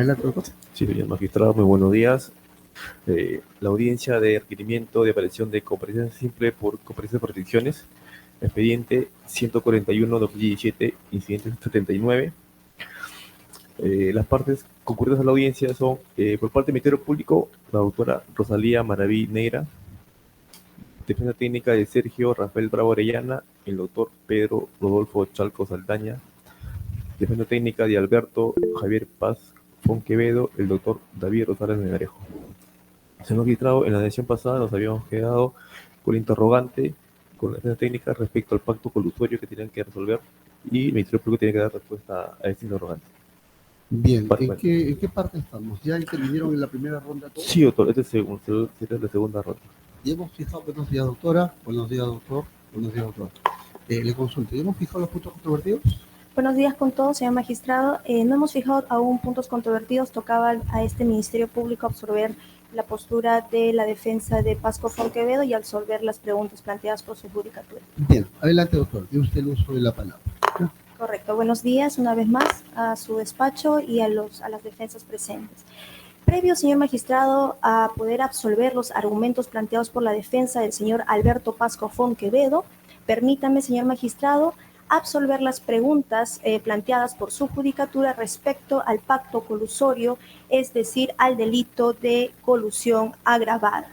Adelante, doctor. Sí, señor magistrado, muy buenos días. La audiencia de requerimiento de apelación de comparecencia simple por comparecencia por peticiones, expediente 141/2017, incidente 79. Las partes concurridas a la audiencia son, por parte del Ministerio Público, la doctora Rosalía Maraví Negra, defensa técnica de Sergio Rafael Bravo Orellana, el doctor Pedro Rodolfo Chalco Saldaña, defensa técnica de Alberto Javier Paz Fonquevedo, el doctor David Rosales Megarejo. Señor magistrado, en la sesión pasada nos habíamos quedado con el interrogante con la defensa técnica respecto al pacto colusorio que tenían que resolver, y el Ministerio Público tiene que dar respuesta a este interrogante. Bien, ¿en qué parte estamos? ¿Ya intervinieron en la primera ronda todos? Sí, doctor, esta es la segunda ronda. Y hemos fijado, buenos días, doctora, buenos días, doctor, buenos días, doctor. Le consulto, ¿y hemos fijado los puntos controvertidos? Buenos días con todos, señor magistrado. No hemos fijado aún puntos controvertidos. Tocaba a este Ministerio Público absorber la postura de la defensa de Pasco Fonquevedo y absolver las preguntas planteadas por su judicatura. Bien, adelante, doctor. Tiene usted el uso de la palabra. Correcto. Buenos días una vez más a su despacho y a las defensas presentes. Previo, señor magistrado, a poder absolver los argumentos planteados por la defensa del señor Alberto Pasco Fonquevedo, permítame, señor magistrado, absolver las preguntas planteadas por su judicatura respecto al pacto colusorio, es decir, al delito de colusión agravada.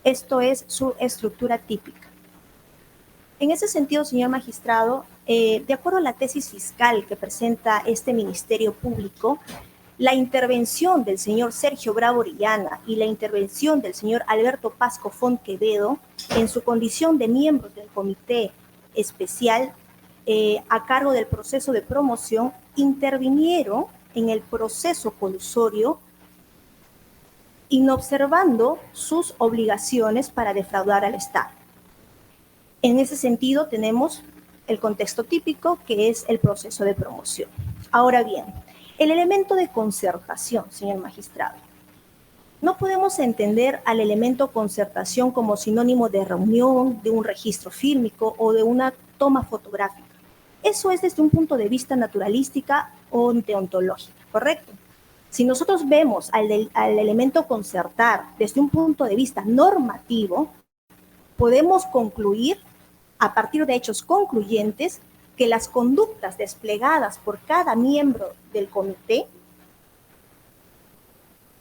Esto es su estructura típica. En ese sentido, señor magistrado, de acuerdo a la tesis fiscal que presenta este Ministerio Público, la intervención del señor Sergio Bravo Orellana y la intervención del señor Alberto Pasco Fonquevedo en su condición de miembros del comité especial a cargo del proceso de promoción intervinieron en el proceso colusorio inobservando sus obligaciones para defraudar al Estado. En ese sentido tenemos el contexto típico, que es el proceso de promoción. Ahora bien, el elemento de concertación, señor magistrado. No podemos entender al elemento concertación como sinónimo de reunión, de un registro fílmico o de una toma fotográfica. Eso es desde un punto de vista naturalística o deontológico, ¿correcto? Si nosotros vemos al elemento concertar desde un punto de vista normativo, podemos concluir, a partir de hechos concluyentes, que las conductas desplegadas por cada miembro del comité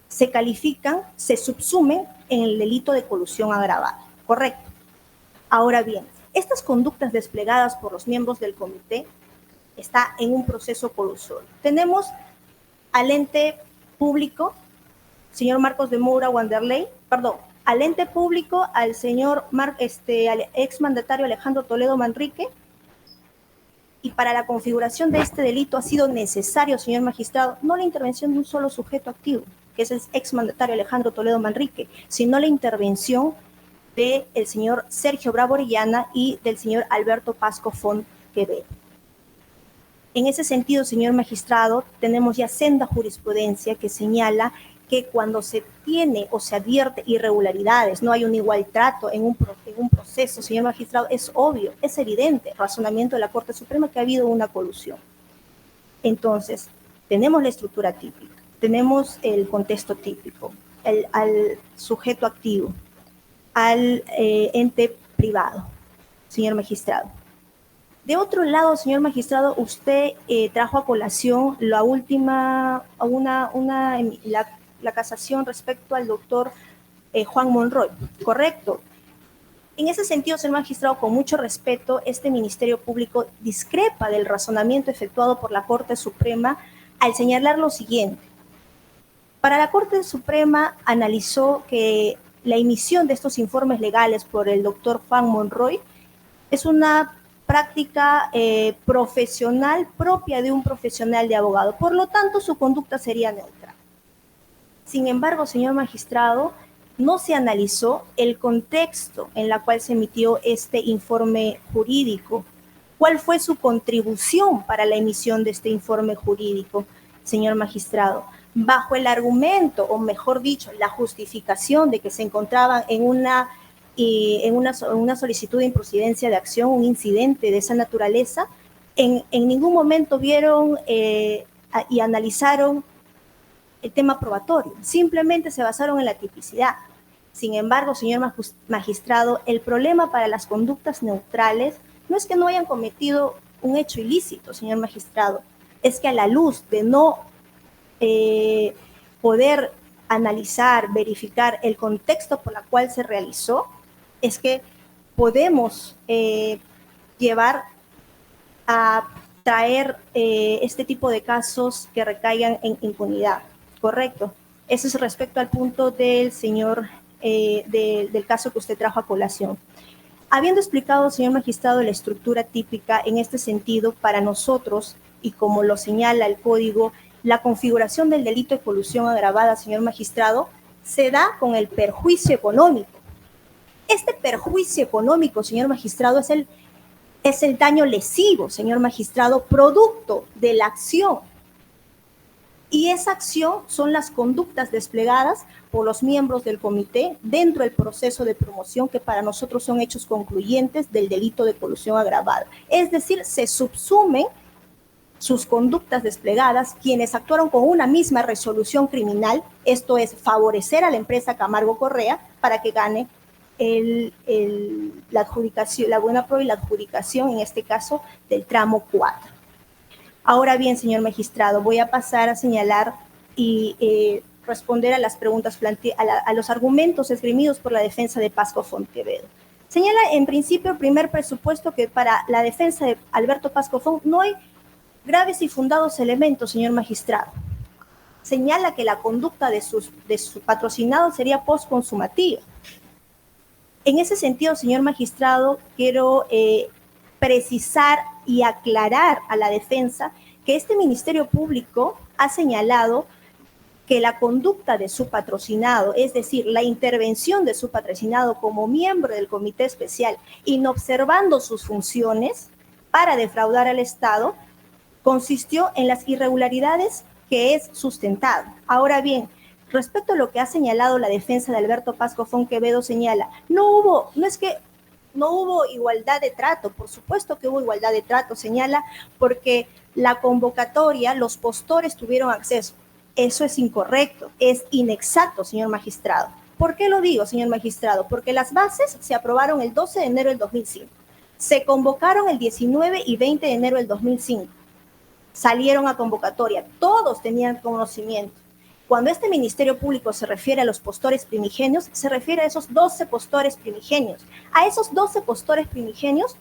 se califican, se subsumen en el delito de colusión agravada, ¿correcto? Ahora bien, estas conductas desplegadas por los miembros del comité está en un proceso colusorio. Tenemos al ente público, señor Marcos de Moura Wanderley, al ente público, al señor al exmandatario Alejandro Toledo Manrique, y para la configuración de este delito ha sido necesario, señor magistrado, no la intervención de un solo sujeto activo, que es el exmandatario Alejandro Toledo Manrique, sino la intervención del señor Sergio Bravo Orellana y del señor Alberto Pasco Fonquevedo. En ese sentido, señor magistrado, tenemos ya senda jurisprudencia que señala que cuando se tiene o se advierte irregularidades, no hay un igual trato en un proceso, señor magistrado, es obvio, es evidente, razonamiento de la Corte Suprema, que ha habido una colusión. Entonces, tenemos la estructura típica, tenemos el contexto típico, al sujeto activo, al ente privado, señor magistrado. De otro lado, señor magistrado, usted trajo a colación la última, la casación respecto al doctor Juan Monroy, ¿correcto? En ese sentido, señor magistrado, con mucho respeto, este Ministerio Público discrepa del razonamiento efectuado por la Corte Suprema al señalar lo siguiente. Para la Corte Suprema analizó que la emisión de estos informes legales por el doctor Juan Monroy es una práctica profesional propia de un profesional de abogado. Por lo tanto, su conducta sería neutral. Sin embargo, señor magistrado, no se analizó el contexto en el cual se emitió este informe jurídico. ¿Cuál fue su contribución para la emisión de este informe jurídico, señor magistrado? Bajo el argumento, o mejor dicho, la justificación de que se encontraban en una solicitud de improcedencia de acción, un incidente de esa naturaleza, en ningún momento vieron y analizaron el tema probatorio, simplemente se basaron en la tipicidad. Sin embargo, señor magistrado, el problema para las conductas neutrales no es que no hayan cometido un hecho ilícito, señor magistrado, es que a la luz de no poder analizar, verificar el contexto por el cual se realizó, es que podemos llevar a traer este tipo de casos que recaigan en impunidad, ¿correcto? Eso es respecto al punto del señor, del caso que usted trajo a colación. Habiendo explicado, señor magistrado, la estructura típica en este sentido, para nosotros, y como lo señala el código, la configuración del delito de colusión agravada, señor magistrado, se da con el perjuicio económico. Este perjuicio económico, señor magistrado, es el daño lesivo, señor magistrado, producto de la acción. Y esa acción son las conductas desplegadas por los miembros del comité dentro del proceso de promoción, que para nosotros son hechos concluyentes del delito de colusión agravada. Es decir, se subsumen sus conductas desplegadas quienes actuaron con una misma resolución criminal, esto es, favorecer a la empresa Camargo Correa para que gane la adjudicación, la buena prueba y la adjudicación, en este caso, del tramo 4. Ahora bien, señor magistrado, voy a pasar a señalar y responder a las preguntas, a los argumentos esgrimidos por la defensa de Pasco Fonquevedo. Señala, en principio, el primer presupuesto que para la defensa de Alberto Pasco Font no hay graves y fundados elementos, señor magistrado. Señala que la conducta de su patrocinado sería postconsumativa. En ese sentido, señor magistrado, quiero precisar y aclarar a la defensa que este Ministerio Público ha señalado que la conducta de su patrocinado, es decir, la intervención de su patrocinado como miembro del Comité Especial, inobservando sus funciones para defraudar al Estado, consistió en las irregularidades que es sustentado. Ahora bien, respecto a lo que ha señalado la defensa de Alberto Pasco Fonquevedo, señala, no hubo igualdad de trato, por supuesto que hubo igualdad de trato, señala, porque la convocatoria, los postores tuvieron acceso. Eso es incorrecto, es inexacto, señor magistrado. ¿Por qué lo digo, señor magistrado? Porque las bases se aprobaron el 12 de enero del 2005, se convocaron el 19 y 20 de enero del 2005, salieron a convocatoria, todos tenían conocimiento. Cuando este Ministerio Público se refiere a los postores primigenios, se refiere a esos 12 postores primigenios. A esos 12 postores primigenios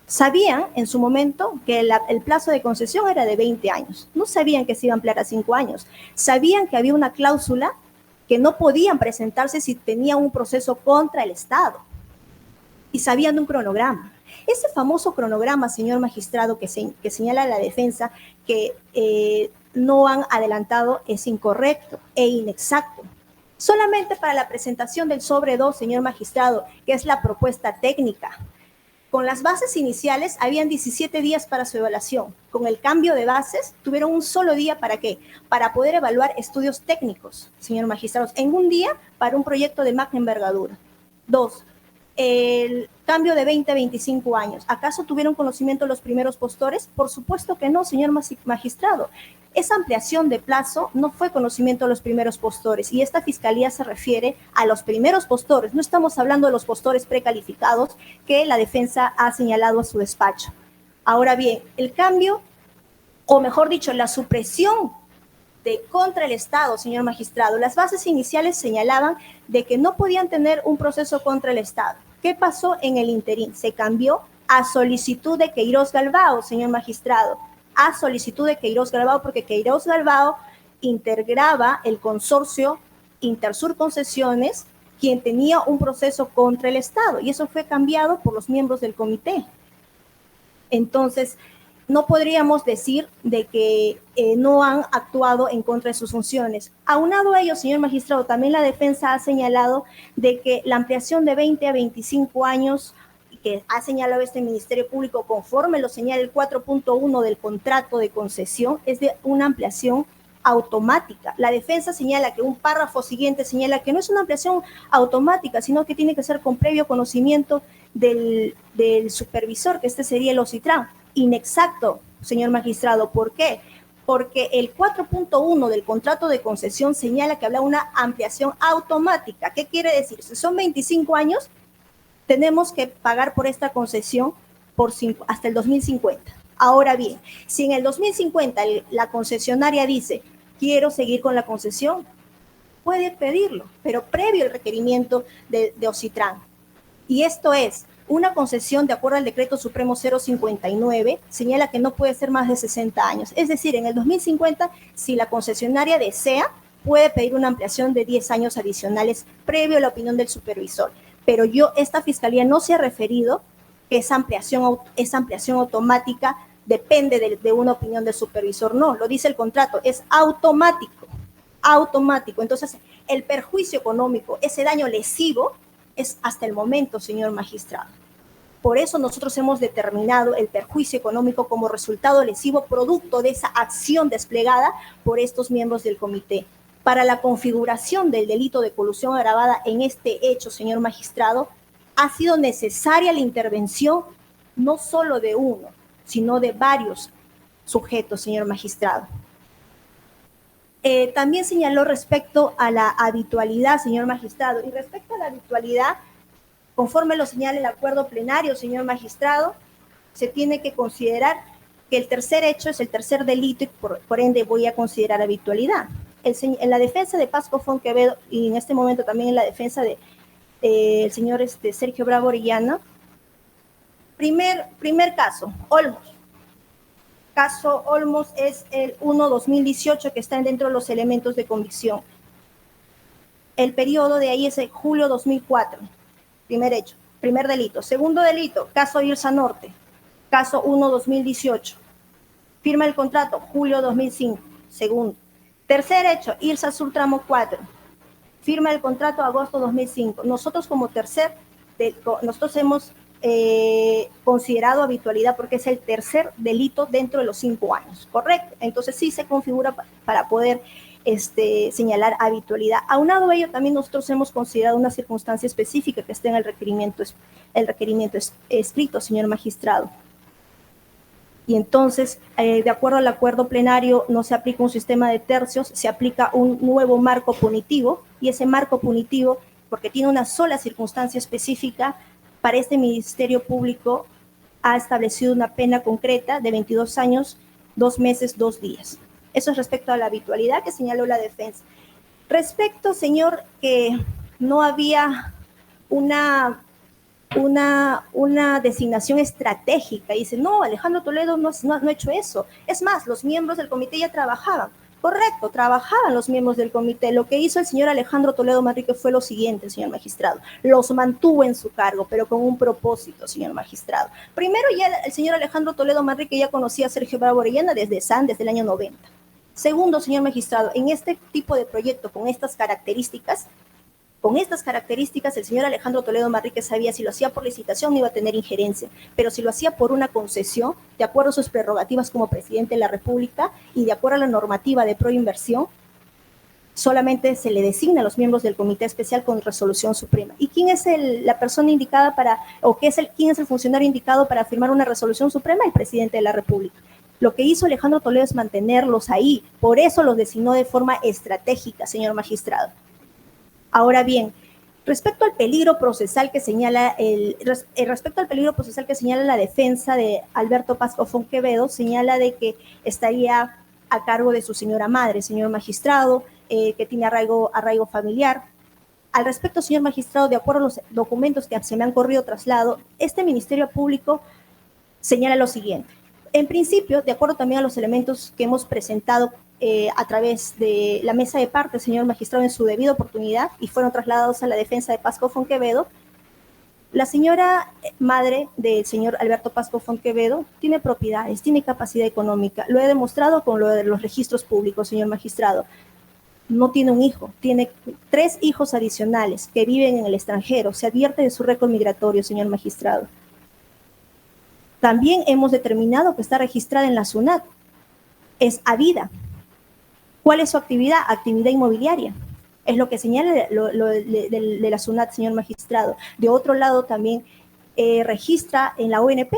sabían en su momento que el plazo de concesión era de 20 años. No sabían que se iba a ampliar a 5 años. Sabían que había una cláusula que no podían presentarse si tenían un proceso contra el Estado. Y sabían de un cronograma. Ese famoso cronograma, señor magistrado, que señala la defensa que no han adelantado, es incorrecto e inexacto. Solamente para la presentación del sobre 2, señor magistrado, que es la propuesta técnica. Con las bases iniciales habían 17 días para su evaluación. Con el cambio de bases tuvieron un solo día, ¿para qué? Para poder evaluar estudios técnicos, señor magistrado, en un día para un proyecto de magna envergadura. 2. El cambio de 20 a 25 años. ¿Acaso tuvieron conocimiento los primeros postores? Por supuesto que no, señor magistrado. Esa ampliación de plazo no fue conocimiento de los primeros postores y esta fiscalía se refiere a los primeros postores. No estamos hablando de los postores precalificados que la defensa ha señalado a su despacho. Ahora bien, el cambio, o mejor dicho, la supresión contra el Estado, señor magistrado, las bases iniciales señalaban de que no podían tener un proceso contra el Estado. ¿Qué pasó en el interín? Se cambió a solicitud de Queiroz Galbao, señor magistrado, a solicitud de Queiroz Galbao, porque Queiroz Galbao integraba el consorcio Intersur Concesiones, quien tenía un proceso contra el Estado, y eso fue cambiado por los miembros del comité. Entonces, no podríamos decir de que no han actuado en contra de sus funciones. Aunado a ello, señor magistrado, también la defensa ha señalado de que la ampliación de 20 a 25 años que ha señalado este Ministerio Público, conforme lo señala el 4.1 del contrato de concesión, es de una ampliación automática. La defensa señala que un párrafo siguiente señala que no es una ampliación automática, sino que tiene que ser con previo conocimiento del supervisor, que este sería el OCITRAN. Inexacto, señor magistrado. ¿Por qué? porque el 4.1 del contrato de concesión señala que habla de una ampliación automática. ¿Qué quiere decir? Si son 25 años, tenemos que pagar por esta concesión hasta el 2050. Ahora bien, si en el 2050 la concesionaria dice, quiero seguir con la concesión, puede pedirlo, pero previo al requerimiento de OCITRAN. Y esto es, una concesión, de acuerdo al decreto supremo 059, señala que no puede ser más de 60 años. Es decir, en el 2050, si la concesionaria desea, puede pedir una ampliación de 10 años adicionales previo a la opinión del supervisor. Pero esta fiscalía no se ha referido que esa ampliación automática depende de una opinión del supervisor. No, lo dice el contrato, es automático. Entonces, el perjuicio económico, ese daño lesivo, es hasta el momento, señor magistrado. Por eso nosotros hemos determinado el perjuicio económico como resultado lesivo producto de esa acción desplegada por estos miembros del comité. Para la configuración del delito de colusión agravada en este hecho, señor magistrado, ha sido necesaria la intervención no solo de uno, sino de varios sujetos, señor magistrado. También señaló respecto a la habitualidad, señor magistrado, y respecto a la habitualidad, conforme lo señala el acuerdo plenario, señor magistrado, se tiene que considerar que el tercer hecho es el tercer delito y por ende voy a considerar habitualidad. En la defensa de Pasco Fonquevedo y en este momento también en la defensa de el señor Sergio Bravo Orellana, primer caso, Olmos. Caso Olmos es el 1/2018 que está dentro de los elementos de convicción. El periodo de ahí es el julio 2004. Primer hecho, primer delito. Segundo delito, caso Irsa Norte. Caso 1/2018. Firma el contrato, julio 2005. Segundo. Tercer hecho, Irsa Sur Tramo 4. Firma el contrato, agosto 2005. Nosotros como nosotros hemos considerado habitualidad porque es el tercer delito dentro de los 5 años, ¿correcto? Entonces sí se configura para poder señalar habitualidad. Aunado a ello, también nosotros hemos considerado una circunstancia específica que esté en el requerimiento escrito, señor magistrado. Y entonces, de acuerdo al acuerdo plenario, no se aplica un sistema de tercios, se aplica un nuevo marco punitivo, y ese marco punitivo, porque tiene una sola circunstancia específica, para este Ministerio Público ha establecido una pena concreta de 22 años, 2 meses, 2 días. Eso es respecto a la habitualidad que señaló la defensa. Respecto, señor, que no había una designación estratégica. Y dice, no, Alejandro Toledo no ha hecho eso. Es más, los miembros del comité ya trabajaban. Correcto, trabajaban los miembros del comité. Lo que hizo el señor Alejandro Toledo Manrique fue lo siguiente, señor magistrado. Los mantuvo en su cargo, pero con un propósito, señor magistrado. Primero, ya el señor Alejandro Toledo Manrique ya conocía a Sergio Bravo Orellana desde el año 90. Segundo, señor magistrado, en este tipo de proyecto con estas características, el señor Alejandro Toledo Manrique sabía si lo hacía por licitación no iba a tener injerencia, pero si lo hacía por una concesión, de acuerdo a sus prerrogativas como presidente de la República y de acuerdo a la normativa de proinversión, solamente se le designa a los miembros del Comité Especial con resolución suprema. ¿Y quién es la persona indicada quién es el funcionario indicado para firmar una resolución suprema? El presidente de la República. Lo que hizo Alejandro Toledo es mantenerlos ahí, por eso los designó de forma estratégica, señor magistrado. Ahora bien, respecto al peligro procesal que señala la defensa de Alberto Pasco Fonquevedo, señala de que estaría a cargo de su señora madre, señor magistrado, que tiene arraigo familiar. Al respecto, señor magistrado, de acuerdo a los documentos que se me han corrido traslado, este Ministerio Público señala lo siguiente. En principio, de acuerdo también a los elementos que hemos presentado a través de la mesa de parte, señor magistrado, en su debida oportunidad, y fueron trasladados a la defensa de Pasco Fonquevedo, la señora madre del señor Alberto Pasco Fonquevedo tiene propiedades, tiene capacidad económica. Lo he demostrado con lo de los registros públicos, señor magistrado. No tiene un hijo, tiene 3 hijos adicionales que viven en el extranjero. Se advierte de su récord migratorio, señor magistrado. También hemos determinado que está registrada en la SUNAT. Es habida. ¿Cuál es su actividad? Actividad inmobiliaria. Es lo que señala de la SUNAT, señor magistrado. De otro lado también registra en la ONP,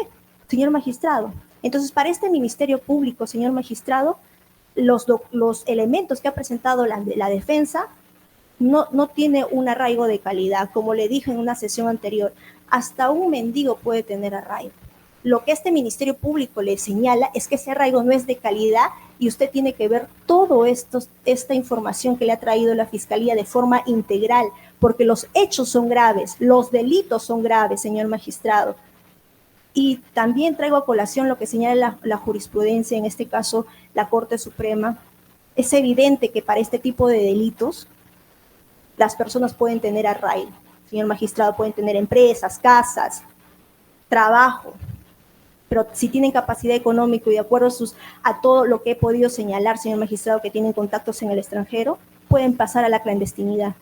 señor magistrado. Entonces, para este Ministerio Público, señor magistrado, los elementos que ha presentado la defensa no tiene un arraigo de calidad. Como le dije en una sesión anterior, hasta un mendigo puede tener arraigo. Lo que este Ministerio Público le señala es que ese arraigo no es de calidad y usted tiene que ver todo esta información que le ha traído la Fiscalía de forma integral, porque los hechos son graves, los delitos son graves, señor magistrado. Y también traigo a colación lo que señala la jurisprudencia, en este caso la Corte Suprema. Es evidente que para este tipo de delitos las personas pueden tener arraigo. Señor magistrado, pueden tener empresas, casas, trabajo, pero si tienen capacidad económica y de acuerdo a todo lo que he podido señalar, señor magistrado, que tienen contactos en el extranjero, pueden pasar a la clandestinidad.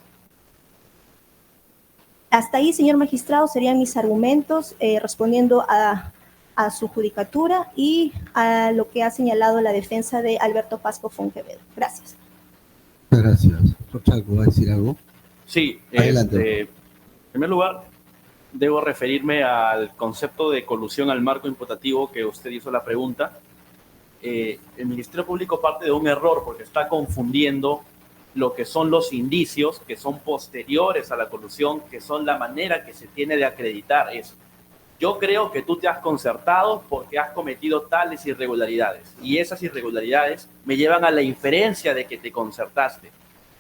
Hasta ahí, señor magistrado, serían mis argumentos respondiendo a su judicatura y a lo que ha señalado la defensa de Alberto Pasco Fonquevedo. Gracias. Gracias. Doctor Chalco, ¿va a decir algo? Sí, Adelante. en primer lugar, debo referirme al concepto de colusión al marco imputativo que usted hizo la pregunta. El Ministerio Público parte de un error porque está confundiendo lo que son los indicios que son posteriores a la colusión, que son la manera que se tiene de acreditar eso. Yo creo que tú te has concertado porque has cometido tales irregularidades y esas irregularidades me llevan a la inferencia de que te concertaste.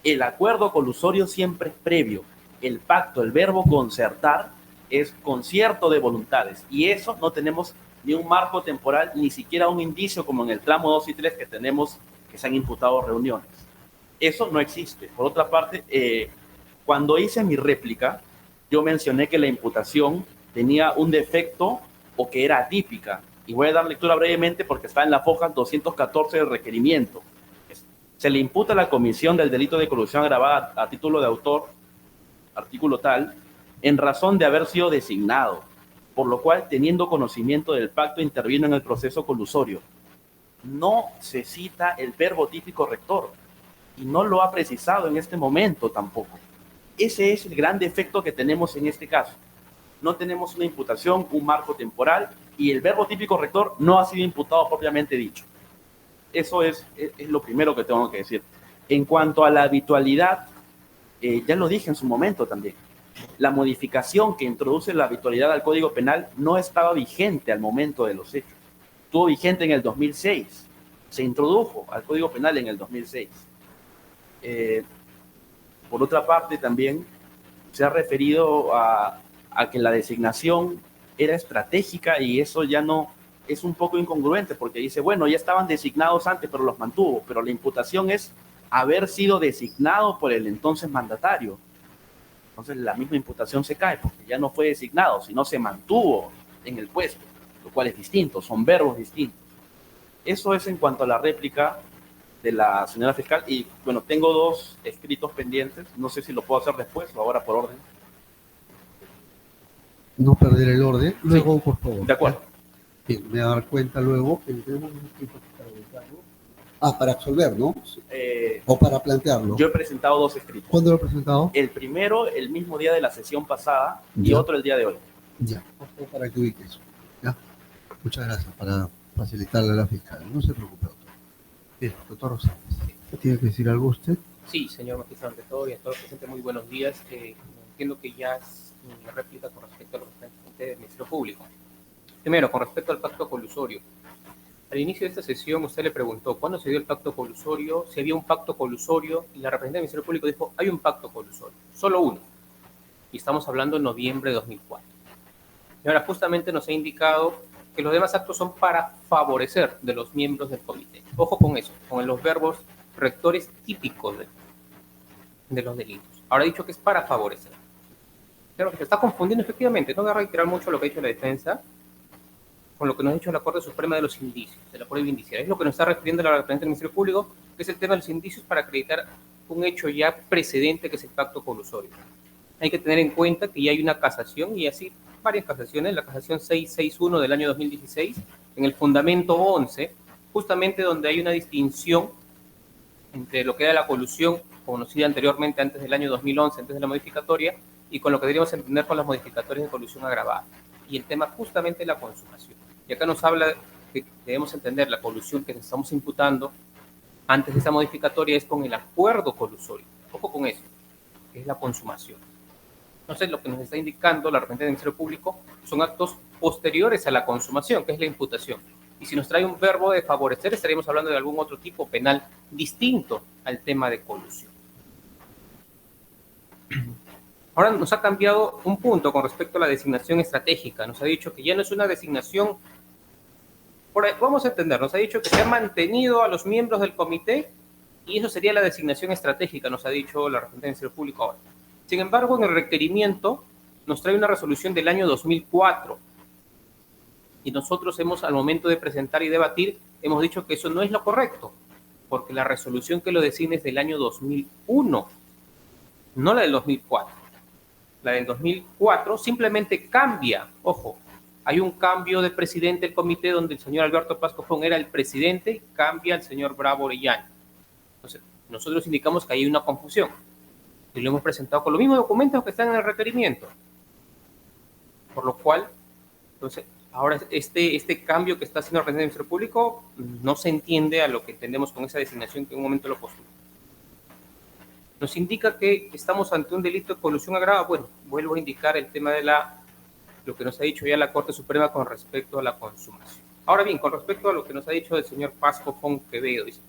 El acuerdo colusorio siempre es previo. El pacto, el verbo concertar, es concierto de voluntades y eso no tenemos ni un marco temporal, ni siquiera un indicio como en el tramo 2 y 3 que tenemos que se han imputado reuniones. Eso no existe. Por otra parte, cuando hice mi réplica, yo mencioné que la imputación tenía un defecto o que era atípica. Y voy a dar lectura brevemente porque está en la foja 214 del requerimiento. Se le imputa a la comisión del delito de colusión agravada a título de autor, artículo tal, en razón de haber sido designado, por lo cual, teniendo conocimiento del pacto, intervino en el proceso colusorio. No se cita el verbo típico rector y no lo ha precisado en este momento tampoco. Ese es el gran defecto que tenemos en este caso. No tenemos una imputación, un marco temporal y el verbo típico rector no ha sido imputado propiamente dicho. Eso es lo primero que tengo que decir. En cuanto a la habitualidad, ya lo dije en su momento también. La modificación que introduce la habitualidad al Código Penal no estaba vigente al momento de los hechos. Estuvo vigente en el 2006. Se introdujo al Código Penal en el 2006. Por otra parte, también se ha referido a que la designación era estratégica y eso ya no es un poco incongruente porque dice, bueno, ya estaban designados antes, pero los mantuvo. Pero la imputación es haber sido designado por el entonces mandatario. Entonces la misma imputación se cae porque ya no fue designado, sino se mantuvo en el puesto, lo cual es distinto, son verbos distintos. Eso es en cuanto a la réplica de la señora fiscal. Y bueno, tengo dos escritos pendientes, no sé si lo puedo hacer después o ahora por orden. No perder el orden. Luego, sí, por favor. De acuerdo. Bien, me voy a dar cuenta luego que tenemos un escrito para votarlo. Para absolver, ¿no? O para plantearlo. Yo he presentado dos escritos. ¿Cuándo lo he presentado? El primero, el mismo día de la sesión pasada, y otro el día de hoy. Ya, para que ubique eso. ¿Ya? Muchas gracias, para facilitarle a la fiscal. No se preocupe, doctor. Bien, doctor Rosales, ¿tiene que decir algo usted? Sí, señor magistrado, ante todo y a todos los presentes, muy buenos días. Entiendo que ya es mi réplica con respecto a los representantes del Ministerio Público. Primero, con respecto al pacto colusorio. Al inicio de esta sesión, usted le preguntó cuándo se dio el pacto colusorio, si había un pacto colusorio, y la representante del Ministerio Público dijo, hay un pacto colusorio, solo uno. Y estamos hablando de noviembre de 2004. Y ahora justamente nos ha indicado que los demás actos son para favorecer de los miembros del comité. Ojo con eso, con los verbos rectores típicos de los delitos. Ahora ha dicho que es para favorecer. Claro que se está confundiendo efectivamente. No voy a reiterar mucho lo que ha dicho la defensa con lo que nos ha dicho la Corte Suprema de los indicios, de la prueba indiciaria. Es lo que nos está refiriendo la representante del Ministerio Público, que es el tema de los indicios para acreditar un hecho ya precedente, que es el pacto colusorio. Hay que tener en cuenta que ya hay una casación, y así varias casaciones, la casación 661 del año 2016, en el fundamento 11, justamente donde hay una distinción entre lo que era la colusión conocida anteriormente antes del año 2011, antes de la modificatoria, y con lo que deberíamos entender con las modificatorias de colusión agravada. Y el tema justamente de la consumación. Y acá nos habla que debemos entender la colusión que estamos imputando antes de esa modificatoria es con el acuerdo colusorio. Ojo con eso, que es la consumación. Entonces, lo que nos está indicando la representante del Ministerio Público son actos posteriores a la consumación, que es la imputación. Y si nos trae un verbo de favorecer, estaríamos hablando de algún otro tipo penal distinto al tema de colusión. Ahora nos ha cambiado un punto con respecto a la designación estratégica. Nos ha dicho que ya no es una designación, vamos a entender, nos ha dicho que se ha mantenido a los miembros del comité y eso sería la designación estratégica, nos ha dicho la representante del Ministerio Público ahora. Sin embargo, en el requerimiento nos trae una resolución del año 2004 y nosotros al momento de presentar y debatir, hemos dicho que eso no es lo correcto, porque la resolución que lo designa es del año 2001, no la del 2004. La del 2004 simplemente cambia, ojo, hay un cambio de presidente del comité donde el señor Alberto Paz Cofón era el presidente, cambia el señor Bravo Orellana. Entonces, nosotros indicamos que hay una confusión y lo hemos presentado con los mismos documentos que están en el requerimiento. Por lo cual, entonces, ahora este cambio que está haciendo el representante del Ministerio Público no se entiende a lo que entendemos con esa designación que en un momento lo postula. Nos indica que estamos ante un delito de colusión agravada. Bueno, vuelvo a indicar el tema de lo que nos ha dicho ya la Corte Suprema con respecto a la consumación. Ahora bien, con respecto a lo que nos ha dicho el señor Paz Cofón Quevedo, dice,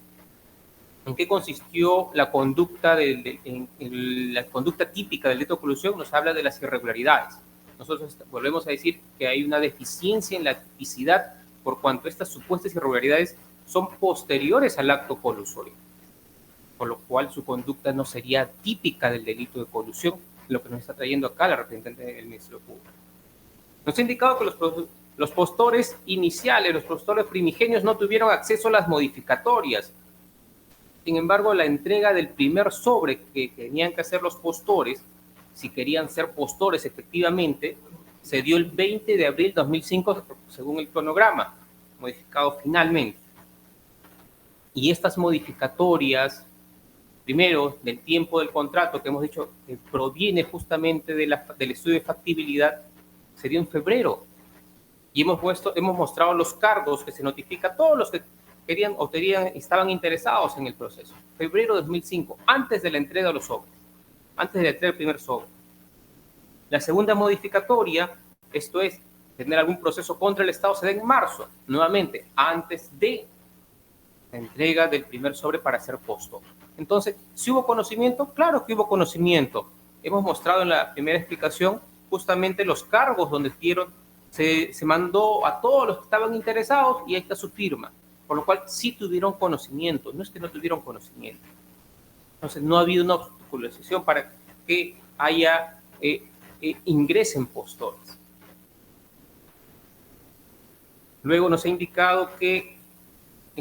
¿en qué consistió la conducta, la conducta típica del delito de colusión? Nos habla de las irregularidades. Nosotros volvemos a decir que hay una deficiencia en la tipicidad por cuanto estas supuestas irregularidades son posteriores al acto colusorio, por lo cual su conducta no sería típica del delito de colusión, lo que nos está trayendo acá la representante del Ministerio Público. Nos ha indicado que los postores iniciales, los postores primigenios no tuvieron acceso a las modificatorias. Sin embargo, la entrega del primer sobre que tenían que hacer los postores, si querían ser postores efectivamente, se dio el 20 de abril de 2005, según el cronograma, modificado finalmente. Y estas modificatorias, primero, del tiempo del contrato, que hemos dicho que proviene justamente del estudio de factibilidad, se dio en febrero. Y hemos mostrado los cargos que se notifica a todos los que querían o estaban interesados en el proceso. Febrero de 2005, antes de la entrega de los sobres, antes de la entrega del primer sobre. La segunda modificatoria, esto es, tener algún proceso contra el Estado, se da en marzo, nuevamente, antes de la entrega del primer sobre para hacer postor. Entonces, ¿si hubo conocimiento? Claro que hubo conocimiento. Hemos mostrado en la primera explicación justamente los cargos donde se mandó a todos los que estaban interesados y ahí está su firma. Por lo cual sí tuvieron conocimiento, no es que no tuvieron conocimiento. Entonces no ha habido una obstaculización para que ingresen postores. Luego nos ha indicado que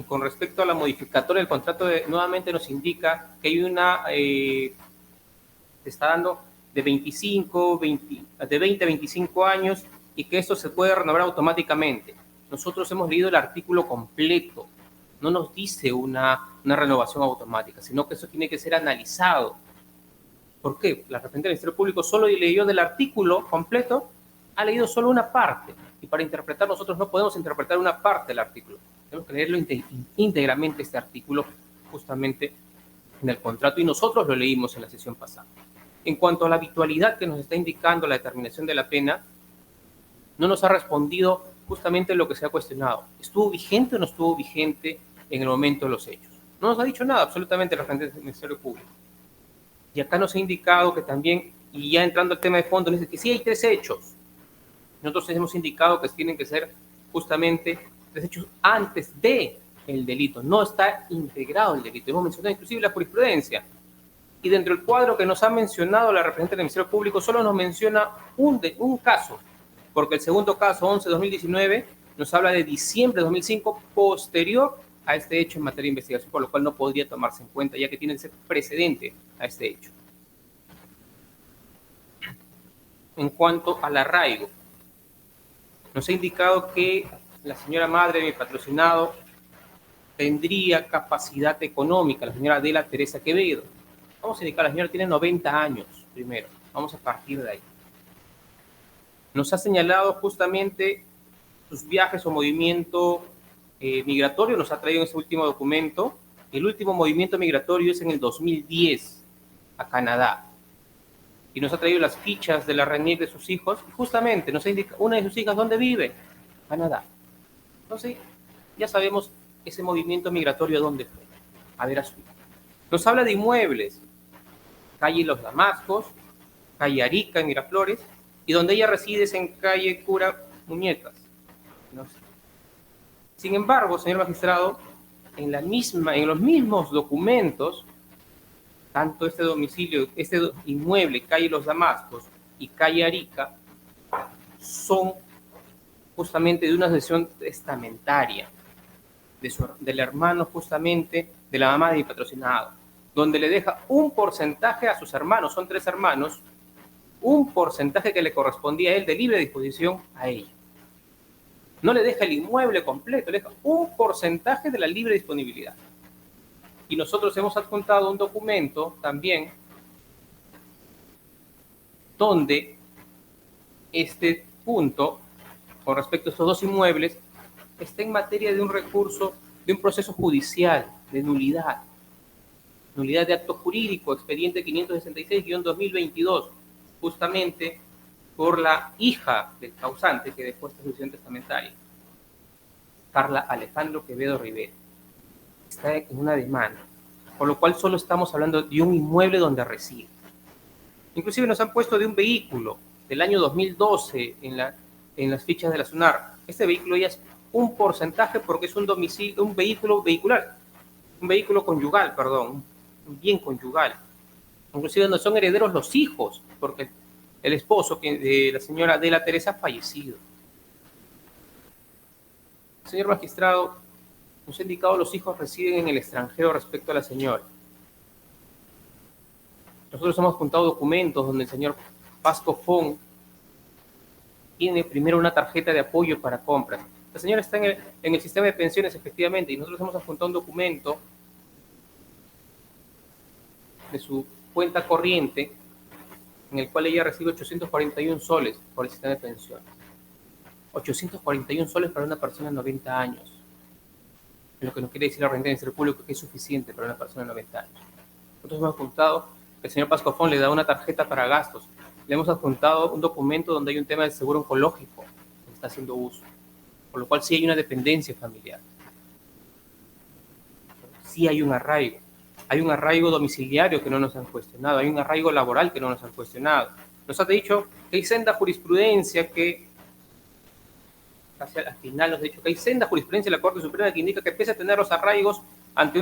con respecto a la modificatoria del contrato, nuevamente nos indica que hay se está dando de 20 a 25 años y que esto se puede renovar automáticamente. Nosotros hemos leído el artículo completo, no nos dice una renovación automática, sino que eso tiene que ser analizado. ¿Por qué? La representante del Ministerio Público solo leyó del artículo completo, ha leído solo una parte, y para interpretar nosotros no podemos interpretar una parte del artículo, tenemos que leerlo íntegramente este artículo justamente en el contrato, y nosotros lo leímos en la sesión pasada. En cuanto a la habitualidad que nos está indicando la determinación de la pena, no nos ha respondido justamente lo que se ha cuestionado. ¿Estuvo vigente o no estuvo vigente en el momento de los hechos? No nos ha dicho nada absolutamente la representante del Ministerio Público. Y acá nos ha indicado que también, y ya entrando al tema de fondo, nos dice que sí hay 3 hechos. Nosotros hemos indicado que tienen que ser justamente 3 hechos antes de el delito. No está integrado el delito. Hemos mencionado inclusive la jurisprudencia. Y dentro del cuadro que nos ha mencionado la representante del Ministerio Público, solo nos menciona un caso, porque el segundo caso, 11-2019, nos habla de diciembre de 2005, posterior a este hecho en materia de investigación, por lo cual no podría tomarse en cuenta, ya que tiene que ser precedente a este hecho. En cuanto al arraigo, nos ha indicado que la señora madre de mi patrocinado tendría capacidad económica, la señora Adela Teresa Quevedo. Vamos a indicar, la señora tiene 90 años, primero. Vamos a partir de ahí. Nos ha señalado justamente sus viajes o movimiento migratorio, nos ha traído en ese último documento, El último movimiento migratorio es en el 2010 a Canadá. Y nos ha traído las fichas de la RENIEC de sus hijos. Y justamente nos indica una de sus hijas dónde vive. Canadá. Entonces, ya sabemos ese movimiento migratorio dónde fue. A ver a su hija. Nos habla de inmuebles. Calle Los Damascos, calle Arica en Miraflores, y donde ella reside es en calle Cura Muñecas. No sé. Sin embargo, señor magistrado, en los mismos documentos, tanto este domicilio, este inmueble, calle Los Damascos y calle Arica, son justamente de una sesión testamentaria del hermano, justamente de la mamá de mi patrocinado, donde le deja un porcentaje a sus hermanos, son 3 hermanos, un porcentaje que le correspondía a él de libre disposición a ella. No le deja el inmueble completo, le deja un porcentaje de la libre disponibilidad. Y nosotros hemos adjuntado un documento también donde este punto, con respecto a estos 2 inmuebles, está en materia de un recurso, de un proceso judicial, de nulidad de acto jurídico, expediente 566-2022, justamente por la hija del causante que dejó esta sucesión testamentaria, Carla Alejandro Quevedo Rivera. Está en una demanda, por lo cual solo estamos hablando de un inmueble donde reside. Inclusive nos han puesto de un vehículo del año 2012 en las fichas de la SUNAR. Este vehículo ya es un porcentaje porque es un vehículo conyugal, perdón, un bien conyugal. Inclusive no son herederos los hijos, porque el esposo de la señora Adela Teresa ha fallecido. Señor magistrado, nos ha indicado los hijos residen en el extranjero respecto a la señora. Nosotros hemos juntado documentos donde el señor Pasco Fon tiene primero una tarjeta de apoyo para compras. La señora está en el sistema de pensiones, efectivamente, y nosotros hemos adjuntado un documento de su cuenta corriente en el cual ella recibe 841 soles por el sistema de pensiones. 841 soles para una persona de 90 años. Lo que nos quiere decir la renta del Ministerio Público que es suficiente para una persona de 90 años. Nosotros hemos adjuntado que el señor Pascofón le da una tarjeta para gastos. Le hemos adjuntado un documento donde hay un tema de seguro oncológico que está haciendo uso. Por lo cual sí hay una dependencia familiar. Sí hay un arraigo. Hay un arraigo domiciliario que no nos han cuestionado. Hay un arraigo laboral que no nos han cuestionado. Nos ha dicho que hay senda jurisprudencia que, casi al final nos ha dicho que hay senda jurisprudencia de la Corte Suprema que indica que pese a tener los arraigos, ante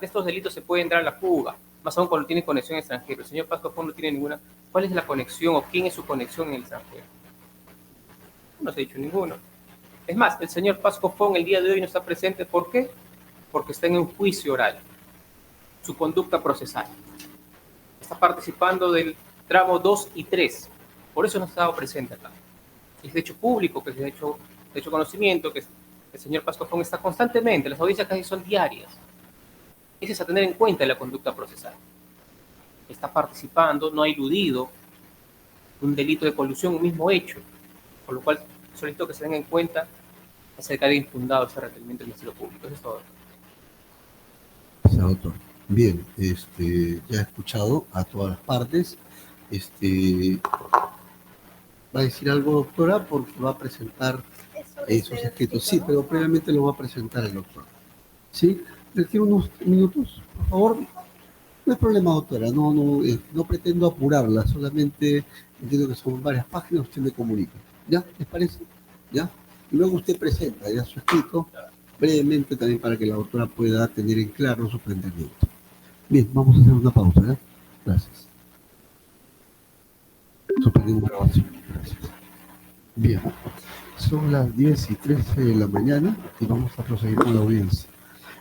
estos delitos se puede entrar a la fuga, más aún cuando tiene conexión extranjera. El señor Pasco Fon no tiene ninguna. ¿Cuál es la conexión o quién es su conexión en el extranjero? No se ha dicho ninguno. Es más, el señor Pasco Fon el día de hoy no está presente. ¿Por qué? Porque está en un juicio oral. Su conducta procesal. Está participando del tramo 2 y 3. Por eso no ha estado presente acá. Es de hecho público, que se ha hecho conocimiento, que el señor Pasco Fon está constantemente, las audiencias casi son diarias. Ese es a tener en cuenta en la conducta procesal. Está participando, no ha eludido un delito de colusión, un mismo hecho, por lo cual solicito que se tenga en cuenta acerca de infundado ese requerimiento del Ministerio Público. Eso es todo. Gracias, doctor. Bien, ya he escuchado a todas las partes. ¿Va a decir algo, doctora? Porque va a presentar esos escritos. Sí, pero previamente lo va a presentar el doctor. ¿Sí? ¿Le tiene unos minutos, por favor? No hay problema, doctora. No pretendo apurarla. Solamente entiendo que son varias páginas. Usted me comunica. ¿Ya? ¿Les parece? ¿Ya? Y luego usted presenta ya su escrito brevemente también para que la doctora pueda tener en claro su planteamiento. Bien, vamos a hacer una pausa. ¿Ya? Gracias. Suspendemos grabación. Gracias. Bien, son las 10:13 de la mañana y vamos a proseguir con la audiencia.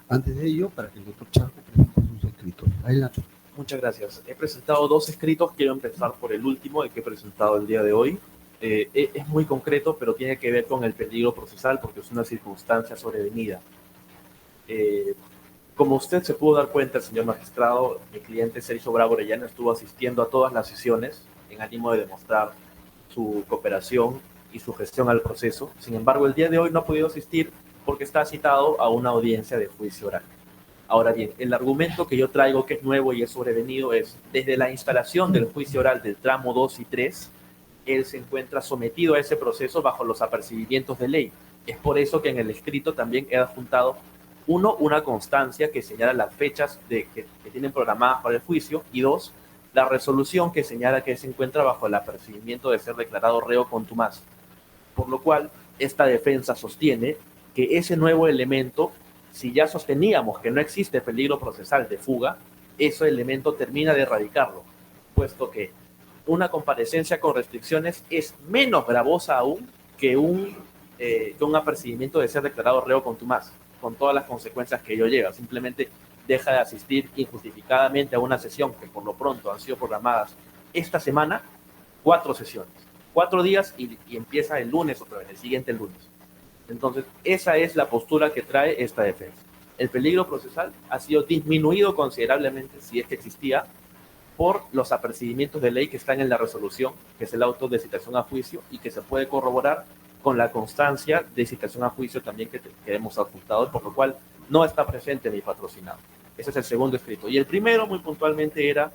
Antes de ello, para que el doctor Charco presente sus escritos. Adelante. Muchas gracias. He presentado 2 escritos. Quiero empezar por el último, el que he presentado el día de hoy. Es muy concreto, pero tiene que ver con el peligro procesal porque es una circunstancia sobrevenida. Como usted se pudo dar cuenta, señor magistrado, mi cliente Sergio Bravo Orellana estuvo asistiendo a todas las sesiones en ánimo de demostrar su cooperación y su gestión al proceso. Sin embargo, el día de hoy no ha podido asistir porque está citado a una audiencia de juicio oral. Ahora bien, el argumento que yo traigo, que es nuevo y es sobrevenido, es desde la instalación del juicio oral del tramo 2 y 3, él se encuentra sometido a ese proceso bajo los apercibimientos de ley. Es por eso que en el escrito también he adjuntado, uno, una constancia que señala las fechas que tienen programadas para el juicio, y dos, la resolución que señala que se encuentra bajo el apercibimiento de ser declarado reo contumaz. Por lo cual, esta defensa sostiene que ese nuevo elemento, si ya sosteníamos que no existe peligro procesal de fuga, ese elemento termina de erradicarlo, puesto que una comparecencia con restricciones es menos gravosa aún que un apercibimiento de ser declarado reo contumaz, con todas las consecuencias que ello lleva. Simplemente deja de asistir injustificadamente a una sesión que por lo pronto han sido programadas esta semana, 4 sesiones, 4 días y empieza el lunes otra vez, el siguiente lunes. Entonces, esa es la postura que trae esta defensa. El peligro procesal ha sido disminuido considerablemente, si es que existía, por los apercibimientos de ley que están en la resolución, que es el auto de citación a juicio, y que se puede corroborar con la constancia de citación a juicio también que hemos adjuntado, por lo cual no está presente mi patrocinado. Ese es el segundo escrito. Y el primero, muy puntualmente, era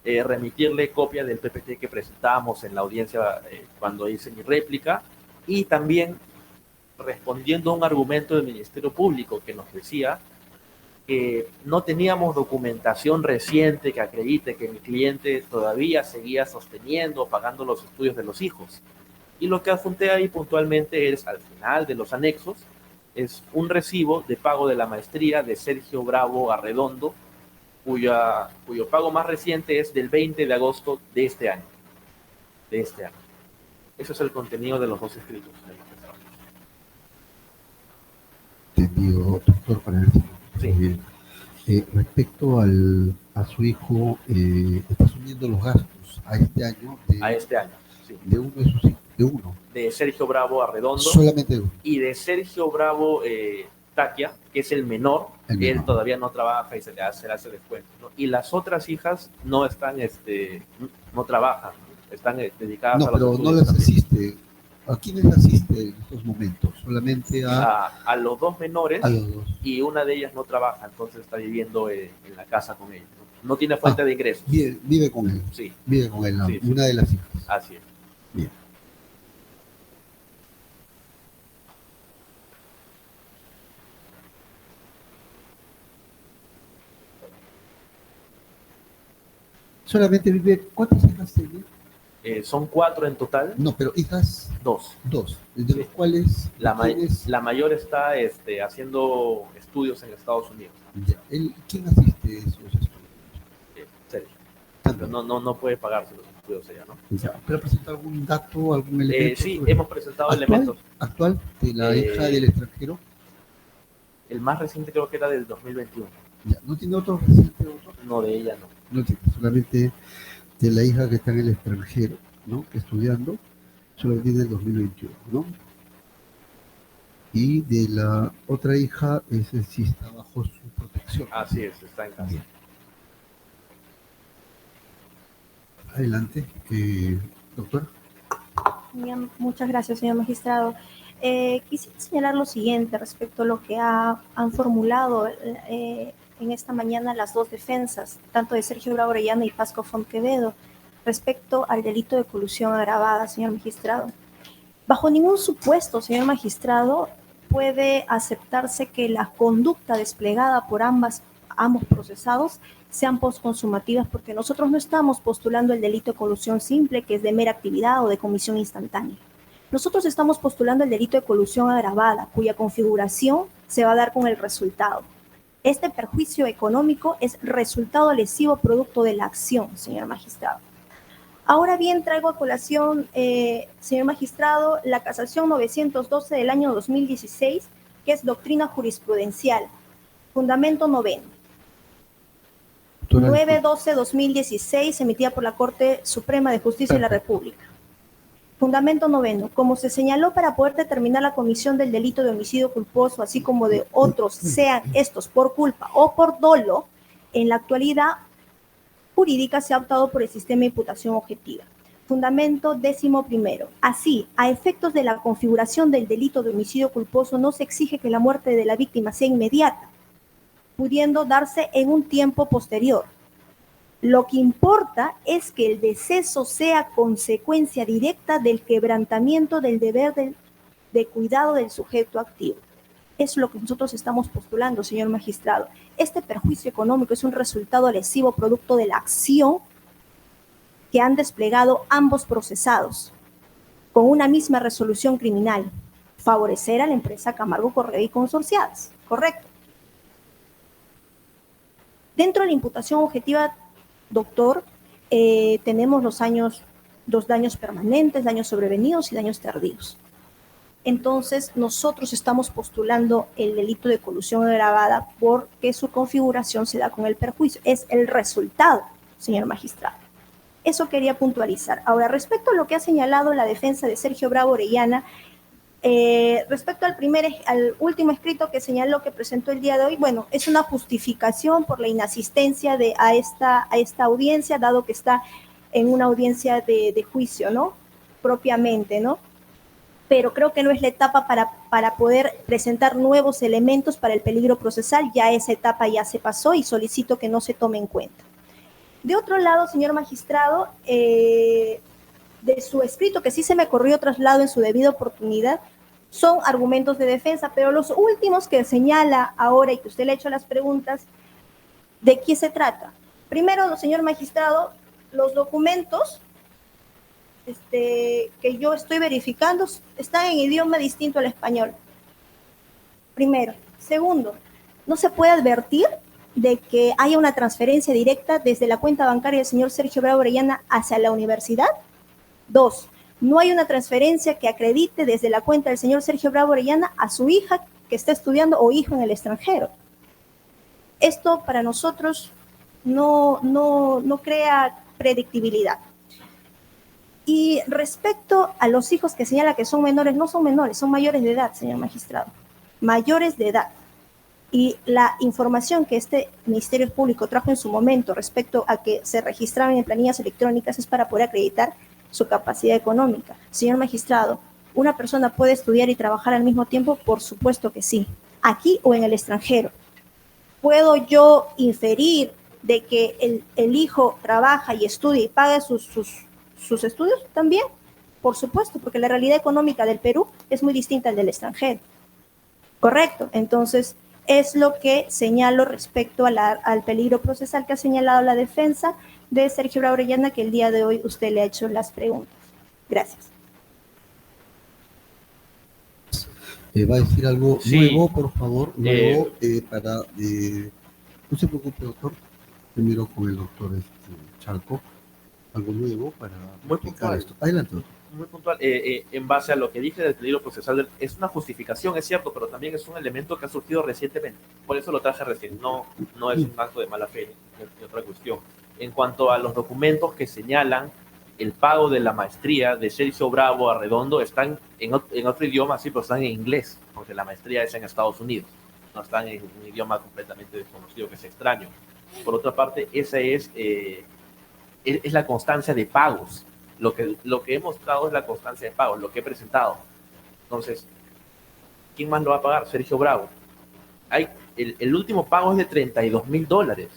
remitirle copia del PPT que presentábamos en la audiencia cuando hice mi réplica, y también respondiendo a un argumento del Ministerio Público que nos decía que no teníamos documentación reciente que acredite que mi cliente todavía seguía sosteniendo, pagando los estudios de los hijos. Y lo que adjunté ahí puntualmente es, al final de los anexos, es un recibo de pago de la maestría de Sergio Bravo Arredondo, cuyo pago más reciente es del 20 de agosto de este año. Eso es el contenido de los dos escritos. Entendido, doctor, para ver si Sí. bien. Respecto a su hijo, está asumiendo los gastos a este año Sí. de uno de sus hijos, de uno, De Sergio Bravo Arredondo solamente de uno. y de Sergio Bravo Taquia, que es el menor, él todavía no trabaja y se le hace descuento, ¿no? Y las otras hijas no están, no trabajan, están dedicadas No, a los pero estudios no les también. asiste. ¿A quiénes asiste en estos momentos? Solamente A los dos menores, a los dos. y una de ellas no trabaja, entonces está viviendo en la casa con ellos. No tiene fuente de ingresos. Vive con él. Sí, Vive con él, Sí, una de las hijas. así es. Bien. Solamente vive, ¿cuántas hijas tiene? Son 4 en total, No, pero hijas 2. de los cuales La mayor está haciendo estudios en Estados Unidos. ¿Quién asiste esos estudios? Sergio. También. Pero no puede pagarse los estudios ella, ¿no? Ya. ¿Pero presenta algún dato, algún elemento? Sí, sobre- hemos presentado ¿Actual? elementos. ¿Actual de la Eh, hija del extranjero? El más reciente creo que era del 2021. Ya. ¿No tiene otro reciente? No, de ella no. No tiene, solamente de la hija que está en el extranjero, ¿no? Estudiando, solo tiene el 2021, ¿no? Y de la otra hija, ese sí está bajo su protección. Así es, está en casa. Bien. Adelante, doctor. Bien, muchas gracias, señor magistrado. Quisiera señalar lo siguiente respecto a lo que han formulado en esta mañana las dos defensas, tanto de Sergio Bravo Orellana y Pasco Fontquevedo, respecto al delito de colusión agravada, señor magistrado. Bajo ningún supuesto, señor magistrado, puede aceptarse que la conducta desplegada por ambos procesados sean postconsumativas, porque nosotros no estamos postulando el delito de colusión simple, que es de mera actividad o de comisión instantánea. Nosotros estamos postulando el delito de colusión agravada, cuya configuración se va a dar con el resultado. Este perjuicio económico es resultado lesivo producto de la acción, señor magistrado. Ahora bien, traigo a colación, señor magistrado, la casación 912 del año 2016, que es doctrina jurisprudencial, fundamento noveno. 912-2016, emitida por la Corte Suprema de Justicia de la República. Fundamento noveno. Como se señaló, para poder determinar la comisión del delito de homicidio culposo, así como de otros, sean estos por culpa o por dolo, en la actualidad jurídica se ha optado por el sistema de imputación objetiva. Fundamento 11. Así, a efectos de la configuración del delito de homicidio culposo, no se exige que la muerte de la víctima sea inmediata. pudiendo darse en un tiempo posterior. Lo que importa es que el deceso sea consecuencia directa del quebrantamiento del deber de cuidado del sujeto activo. Es lo que nosotros estamos postulando, señor magistrado. Este perjuicio económico es un resultado lesivo producto de la acción que han desplegado ambos procesados con una misma resolución criminal: favorecer a la empresa Camargo Correa y Consorciadas. Correcto. Dentro de la imputación objetiva, doctor, tenemos los daños permanentes, daños sobrevenidos y daños tardíos. Entonces, nosotros estamos postulando el delito de colusión agravada porque su configuración se da con el perjuicio. Es el resultado, señor magistrado. Eso quería puntualizar. Ahora, respecto a lo que ha señalado la defensa de Sergio Bravo Orellana, respecto al último escrito que señaló que presentó el día de hoy, bueno, es una justificación por la inasistencia a esta audiencia, dado que está en una audiencia de juicio, ¿no? Propiamente, ¿no? Pero creo que no es la etapa para poder presentar nuevos elementos para el peligro procesal. Ya esa etapa ya se pasó y solicito que no se tome en cuenta. De otro lado, señor magistrado, de su escrito, que sí se me corrió traslado en su debida oportunidad, son argumentos de defensa, pero los últimos que señala ahora y que usted le ha hecho las preguntas, ¿de qué se trata? Primero, señor magistrado, los documentos que yo estoy verificando están en idioma distinto al español. Primero. Segundo, no se puede advertir de que haya una transferencia directa desde la cuenta bancaria del señor Sergio Bravo Orellana hacia la universidad. 2, no hay una transferencia que acredite desde la cuenta del señor Sergio Bravo Orellana a su hija que está estudiando o hijo en el extranjero. Esto para nosotros no crea predictibilidad. Y respecto a los hijos que señala que son menores, no son menores, son mayores de edad, señor magistrado. Mayores de edad. Y la información que este Ministerio Público trajo en su momento respecto a que se registraban en planillas electrónicas es para poder acreditar su capacidad económica. Señor magistrado, ¿una persona puede estudiar y trabajar al mismo tiempo? Por supuesto que sí, aquí o en el extranjero. ¿Puedo yo inferir de que el hijo trabaja y estudia y paga sus estudios? También, por supuesto, porque la realidad económica del Perú es muy distinta al del extranjero. Correcto, entonces es lo que señalo respecto al peligro procesal que ha señalado la defensa de Sergio Bravo Orellana, que el día de hoy usted le ha hecho las preguntas. Gracias. ¿Va a decir algo nuevo, por favor? Nuevo, no se preocupe, doctor. Primero con el doctor Chalco. Algo nuevo para explicar esto. Adelante, doctor. Muy puntual, en base a lo que dije del peligro procesal, es una justificación, es cierto, pero también es un elemento que ha surgido recientemente. Por eso lo traje recién, no es un acto de mala fe, es otra cuestión. En cuanto a los documentos que señalan el pago de la maestría de Sergio Bravo Arredondo, están en otro idioma, sí, pero están en inglés, porque la maestría es en Estados Unidos, no están en un idioma completamente desconocido, que es extraño. Por otra parte, esa es la constancia de pagos. Lo que he mostrado es la constancia de pagos, lo que he presentado. Entonces, ¿quién más lo va a pagar? Sergio Bravo. El último pago es de $32,000.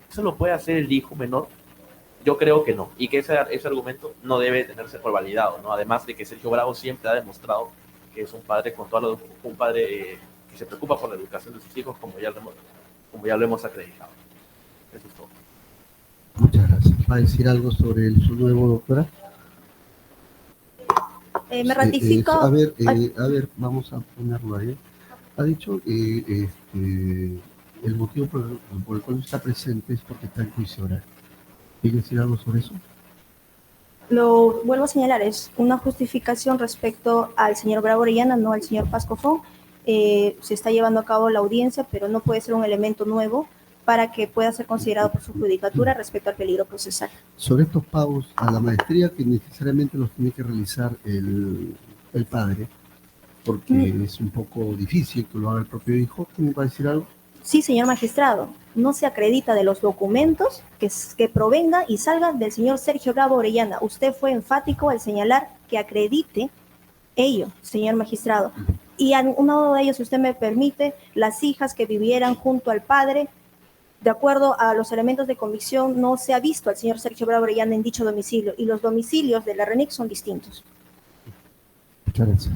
¿Eso lo puede hacer el hijo menor? Yo creo que no. Y que ese argumento no debe tenerse por validado, ¿no? Además de que Sergio Bravo siempre ha demostrado que es un padre que se preocupa por la educación de sus hijos, como ya lo hemos acreditado. Eso es todo. Muchas gracias. ¿Va a decir algo sobre su nuevo, doctora? Me ratifico. A ver, vamos a ponerlo ahí. Ha dicho que el motivo por el cual está presente es porque está en juicio oral. ¿Quiere decir algo sobre eso? Lo vuelvo a señalar, es una justificación respecto al señor Bravo Orellana, no al señor Pascofón. Se está llevando a cabo la audiencia, pero no puede ser un elemento nuevo para que pueda ser considerado por su judicatura respecto al peligro procesal. Sobre estos pagos a la maestría, que necesariamente los tiene que realizar el padre, porque es un poco difícil que lo haga el propio hijo, ¿tiene que decir algo? Sí, señor magistrado, no se acredita de los documentos que provengan y salgan del señor Sergio Bravo Orellana. Usted fue enfático al señalar que acredite ello, señor magistrado. y a uno de ellos, si usted me permite, las hijas que vivieran junto al padre, de acuerdo a los elementos de comisión, no se ha visto al señor Sergio Bravo Orellana en dicho domicilio, y los domicilios de la RENIC son distintos. Muchas gracias.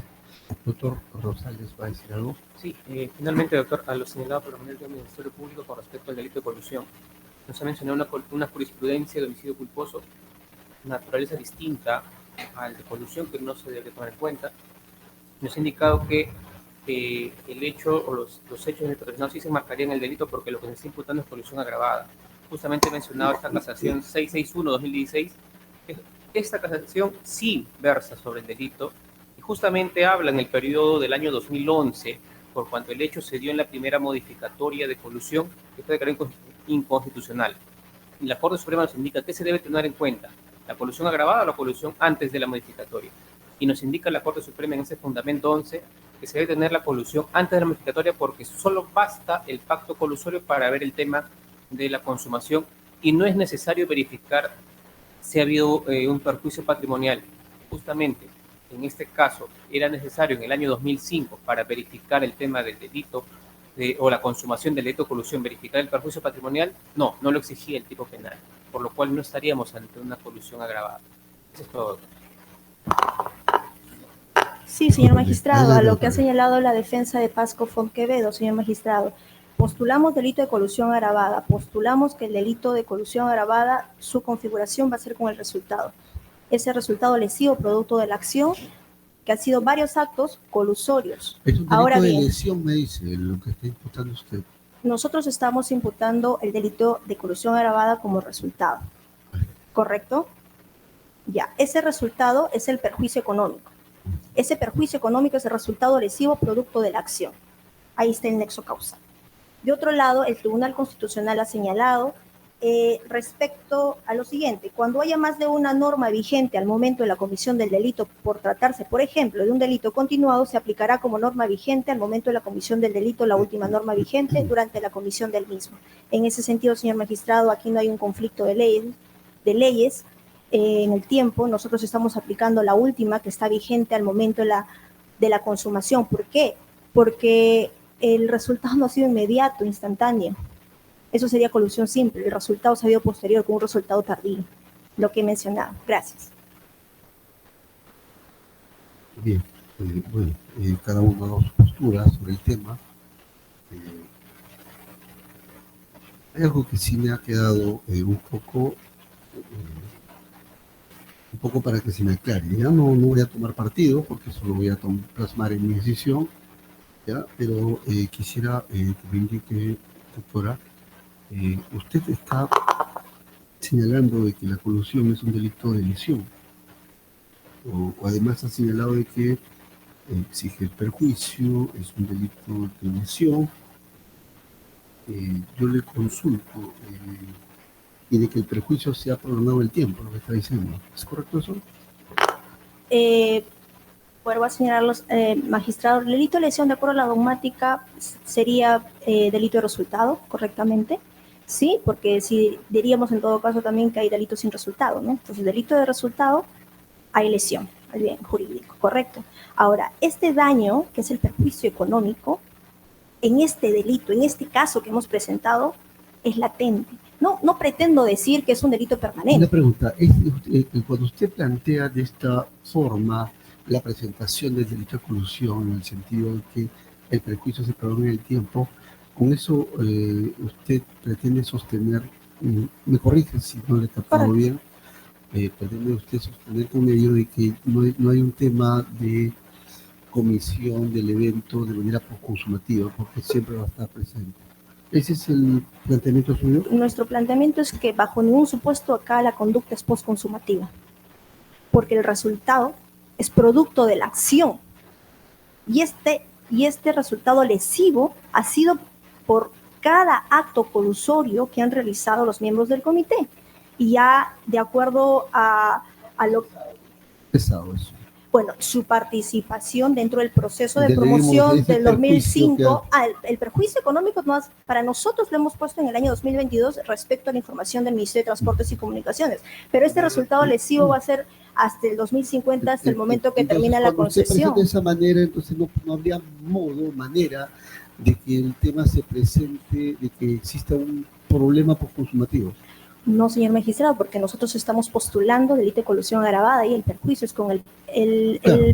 Doctor Rosales, ¿va a decir algo? Sí, finalmente, doctor, a lo señalado por el Ministerio Público con respecto al delito de colusión, nos ha mencionado una jurisprudencia de homicidio culposo, naturaleza distinta al de colusión que no se debe tomar en cuenta. Nos ha indicado que el hecho o los hechos determinados sí se marcarían el delito porque lo que se está imputando es colusión agravada. Justamente he mencionado esta casación 661-2016. Esta casación sí versa sobre el delito y justamente habla en el periodo del año 2011, por cuanto el hecho se dio en la primera modificatoria de colusión que fue declarada inconstitucional. Y la Corte Suprema nos indica qué se debe tener en cuenta, la colusión agravada o la colusión antes de la modificatoria. Y nos indica la Corte Suprema en ese fundamento 11 que se debe tener la colusión antes de la modificatoria porque solo basta el pacto colusorio para ver el tema de la consumación y no es necesario verificar si ha habido un perjuicio patrimonial. Justamente, en este caso, era necesario en el año 2005 para verificar el tema del delito o la consumación del delito de colusión, verificar el perjuicio patrimonial. No lo exigía el tipo penal, por lo cual no estaríamos ante una colusión agravada. Eso es todo. Sí, señor magistrado, a lo que ha señalado la defensa de Pasco Fonquevedo, señor magistrado, postulamos delito de colusión agravada, postulamos que el delito de colusión agravada, su configuración va a ser con el resultado. Ese resultado lesivo producto de la acción, que han sido varios actos colusorios. Es un delito Ahora de bien, lesión, me dice, lo que está imputando usted. nosotros estamos imputando el delito de colusión agravada como resultado, ¿correcto? Ya, ese resultado es el perjuicio económico. Ese perjuicio económico es el resultado lesivo producto de la acción. Ahí está el nexo causal. De otro lado, el Tribunal Constitucional ha señalado respecto a lo siguiente: cuando haya más de una norma vigente al momento de la comisión del delito, por tratarse, por ejemplo, de un delito continuado, se aplicará como norma vigente al momento de la comisión del delito la última norma vigente durante la comisión del mismo. En ese sentido, señor magistrado, aquí no hay un conflicto de leyes. En el tiempo, nosotros estamos aplicando la última que está vigente al momento de la consumación. ¿Por qué? Porque el resultado no ha sido inmediato, instantáneo. Eso sería colusión simple. El resultado se ha ido posterior con un resultado tardío, lo que he mencionado. Gracias. Bien, bueno, cada uno da sus posturas sobre el tema. Hay algo que sí me ha quedado un poco para que se me aclare. Ya no voy a tomar partido porque eso lo voy a plasmar en mi decisión, ¿ya? Pero quisiera que me indique, doctora, usted está señalando de que la colusión es un delito de lesión, o además ha señalado de que exige el perjuicio, es un delito de lesión. Yo le consulto y de que el perjuicio se ha prolongado el tiempo, lo que está diciendo. ¿Es correcto eso? Vuelvo a señalarlos, magistrado. El delito de lesión, de acuerdo a la dogmática, sería delito de resultado, correctamente. Sí, porque si diríamos en todo caso también que hay delitos sin resultado, ¿no? Entonces, delito de resultado, hay lesión, al bien jurídico, correcto. Ahora, este daño, que es el perjuicio económico, en este delito, en este caso que hemos presentado, es latente. No pretendo decir que es un delito permanente. Una pregunta, cuando usted plantea de esta forma la presentación del delito de colusión, en el sentido de que el perjuicio se prolonga en el tiempo, con eso usted pretende sostener, me corrige si no le he captado bien, pretende usted sostener con ello de que no hay un tema de comisión del evento de manera postconsumativa, porque siempre va a estar presente. ¿Ese es el planteamiento suyo? Nuestro planteamiento es que bajo ningún supuesto acá la conducta es postconsumativa, porque el resultado es producto de la acción. Y este resultado lesivo ha sido por cada acto colusorio que han realizado los miembros del comité. Y ya de acuerdo a lo... Pesado eso. Bueno, su participación dentro del proceso de Entendemos promoción ese del perjuicio 2005, el perjuicio económico para nosotros lo hemos puesto en el año 2022 respecto a la información del Ministerio de Transportes y Comunicaciones, pero este resultado lesivo va a ser hasta el 2050, hasta el momento que Entonces, termina la cuando usted concesión. presenta de esa manera, entonces no habría manera de que el tema se presente, de que exista un problema consumativo. No, señor magistrado, porque nosotros estamos postulando delito de colusión agravada y el perjuicio es con el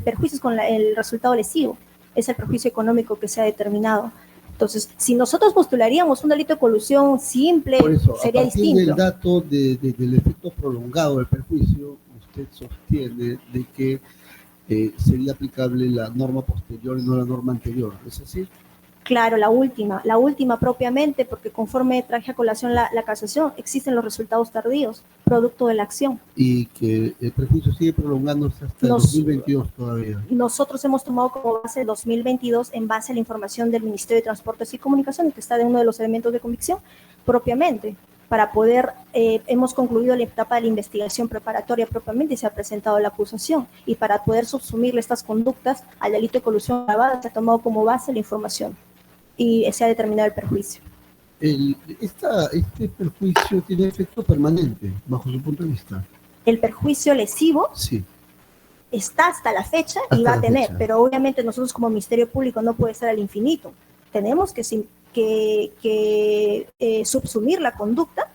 perjuicio es con el resultado lesivo, es el perjuicio económico que se ha determinado. Entonces, si nosotros postularíamos un delito de colusión simple, Por eso, sería a partir distinto. del dato del efecto prolongado del perjuicio, usted sostiene de que sería aplicable la norma posterior y no la norma anterior, ¿es así? Claro, la última propiamente, porque conforme traje a colación la casación, existen los resultados tardíos, producto de la acción. Y que el perjuicio sigue prolongándose hasta el 2022 todavía. Nosotros hemos tomado como base el 2022 en base a la información del Ministerio de Transportes y Comunicaciones, que está de uno de los elementos de convicción, propiamente, para poder, hemos concluido la etapa de la investigación preparatoria propiamente y se ha presentado la acusación. Y para poder subsumirle estas conductas al delito de colusión agravada, se ha tomado como base la información y se ha determinado el perjuicio. Este perjuicio tiene efecto permanente, bajo su punto de vista. El perjuicio lesivo Sí. está hasta la fecha y Hasta va a la tener, fecha. pero obviamente nosotros como Ministerio Público no puede ser al infinito. Tenemos que subsumir la conducta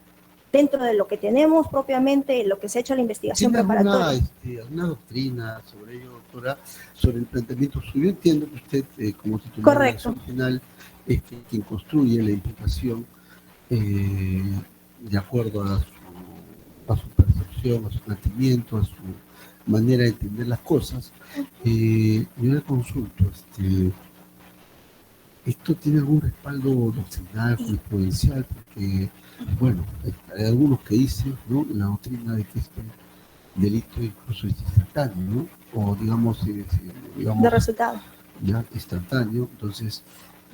dentro de lo que tenemos propiamente, lo que se ha hecho la investigación ¿Tiene preparatoria. alguna doctrina sobre ello, doctora, sobre el planteamiento suyo? Entiendo que usted, como titular de la Correcto. acción penal, es quien construye la imputación de acuerdo a su percepción, a su planteamiento, a su manera de entender las cosas. Yo le consulto, ¿esto tiene algún respaldo doctrinal, jurisprudencial? Porque, bueno, hay algunos que dicen, ¿no?, la doctrina de que este delito incluso es instantáneo, ¿no? O digamos De resultado. ya instantáneo, entonces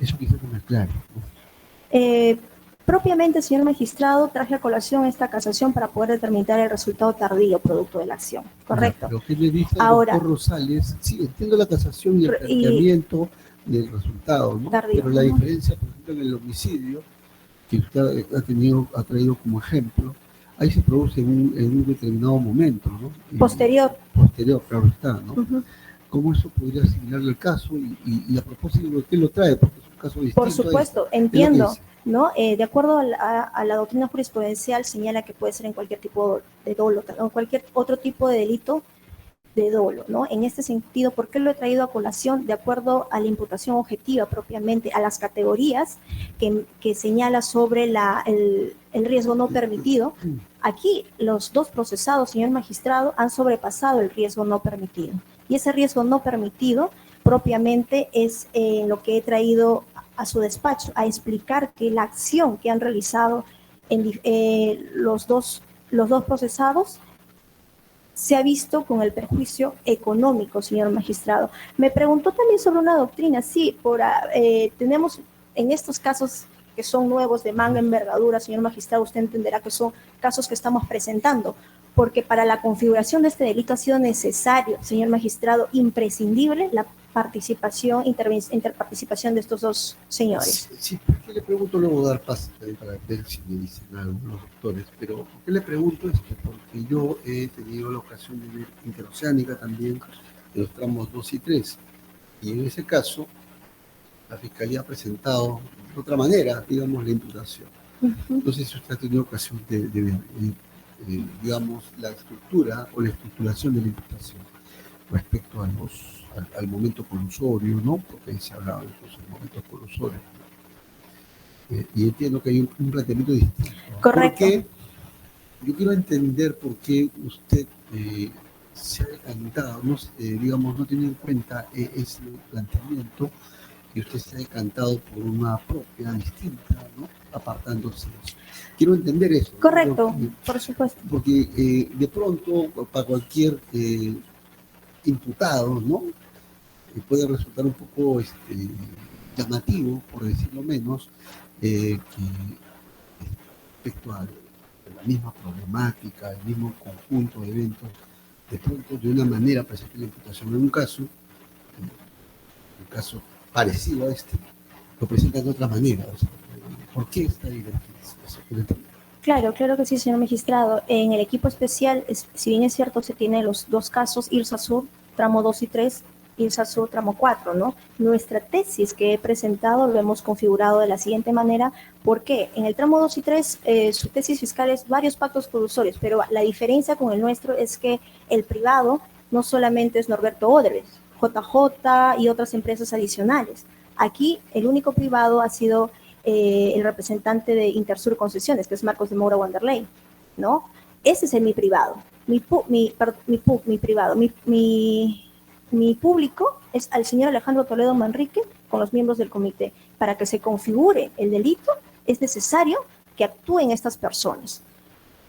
eso quizás no me aclare, ¿no? Propiamente, señor magistrado, traje a colación esta casación para poder determinar el resultado tardío producto de la acción, ¿correcto? Pero ¿qué le dice al Ahora, doctor Rosales? Sí, entiendo la casación y el planteamiento del resultado, ¿no? Tardío. Pero la diferencia, por ejemplo, en el homicidio, que usted ha traído como ejemplo, ahí se produce en un determinado momento, ¿no? Posterior, claro está, ¿no? ¿Cómo eso podría asimilarle el caso? Y a propósito de qué lo trae, porque es un caso distinto. Por supuesto, entiendo, ¿no? De acuerdo a la doctrina jurisprudencial, señala que puede ser en cualquier tipo de dolo, o cualquier otro tipo de delito de dolo, ¿no? En este sentido, ¿por qué lo he traído a colación? De acuerdo a la imputación objetiva propiamente, a las categorías que señala sobre el riesgo no permitido. Aquí los dos procesados, señor magistrado, han sobrepasado el riesgo no permitido. Y ese riesgo no permitido propiamente es lo que he traído a su despacho, a explicar que la acción que han realizado los dos procesados se ha visto con el perjuicio económico, señor magistrado. Me preguntó también sobre una doctrina. Sí, tenemos en estos casos que son nuevos de manga envergadura, señor magistrado, usted entenderá que son casos que estamos presentando, porque para la configuración de este delito ha sido necesario, señor magistrado, imprescindible la participación, interparticipación de estos dos señores. Sí, ¿por qué le pregunto? Luego dar paso para ver si me dicen algunos doctores, pero ¿por qué le pregunto esto? Porque yo he tenido la ocasión de ver Interoceánica también, de los tramos 2 y 3, y en ese caso la Fiscalía ha presentado de otra manera, digamos, la imputación. Entonces, si usted ha tenido ocasión de ver, digamos, la estructura o la estructuración de la imputación respecto al momento colusorio, ¿no? Porque ahí se hablaba de los momentos colusorios. Y entiendo que hay un planteamiento distinto. Correcto. Porque yo quiero entender por qué usted se ha decantado, digamos, no tiene en cuenta ese planteamiento, y usted se ha decantado por una propia distinta, ¿no?, apartándose de eso. Quiero entender eso. Correcto, por supuesto. Porque de pronto, para cualquier imputado, ¿no?, puede resultar un poco llamativo, por decirlo menos, que respecto a la misma problemática, el mismo conjunto de eventos, de pronto de una manera presentar la imputación en un caso parecido a este, lo presentan de otra manera. O sea, ¿por qué está ahí? Claro, claro que sí, señor magistrado. En el equipo especial, si bien es cierto, se tienen los dos casos, IRSA Sur, tramo 2 y 3, IRSA Sur, tramo 4, ¿no? Nuestra tesis que he presentado lo hemos configurado de la siguiente manera. ¿Por qué? En el tramo 2 y 3, su tesis fiscal es varios pactos colusorios, pero la diferencia con el nuestro es que el privado no solamente es Norberto Odebrecht, JJ y otras empresas adicionales. Aquí el único privado ha sido el representante de Intersur Concesiones, que es Marcos de Moura Wanderley, ¿no? Ese es mi privado. Mi público es al señor Alejandro Toledo Manrique con los miembros del comité. Para que se configure el delito, es necesario que actúen estas personas.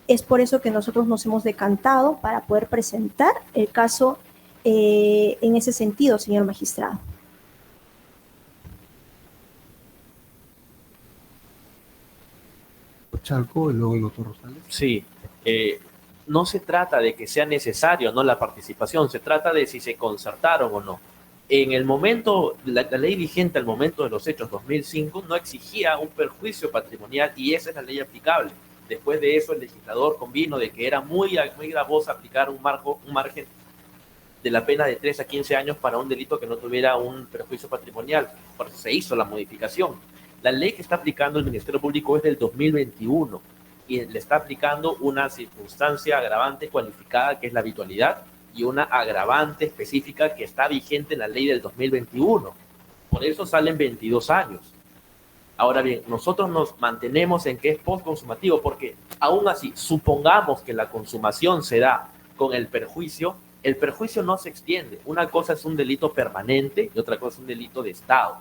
Es por eso que nosotros nos hemos decantado para poder presentar el caso en ese sentido, señor magistrado. Chalco y luego el doctor Rosales. Sí, no se trata de que sea necesario no la participación, se trata de si se concertaron o no. En el momento, la ley vigente al momento de los hechos 2005 no exigía un perjuicio patrimonial y esa es la ley aplicable. Después de eso el legislador convino de que era muy gravoso aplicar un margen de la pena de 3 a 15 años para un delito que no tuviera un perjuicio patrimonial. Por eso se hizo la modificación. La ley que está aplicando el Ministerio Público es del 2021 y le está aplicando una circunstancia agravante cualificada que es la habitualidad y una agravante específica que está vigente en la ley del 2021. Por eso salen 22 años. Ahora bien, nosotros nos mantenemos en que es postconsumativo porque aún así, supongamos que la consumación se da con el perjuicio no se extiende. Una cosa es un delito permanente y otra cosa es un delito de Estado.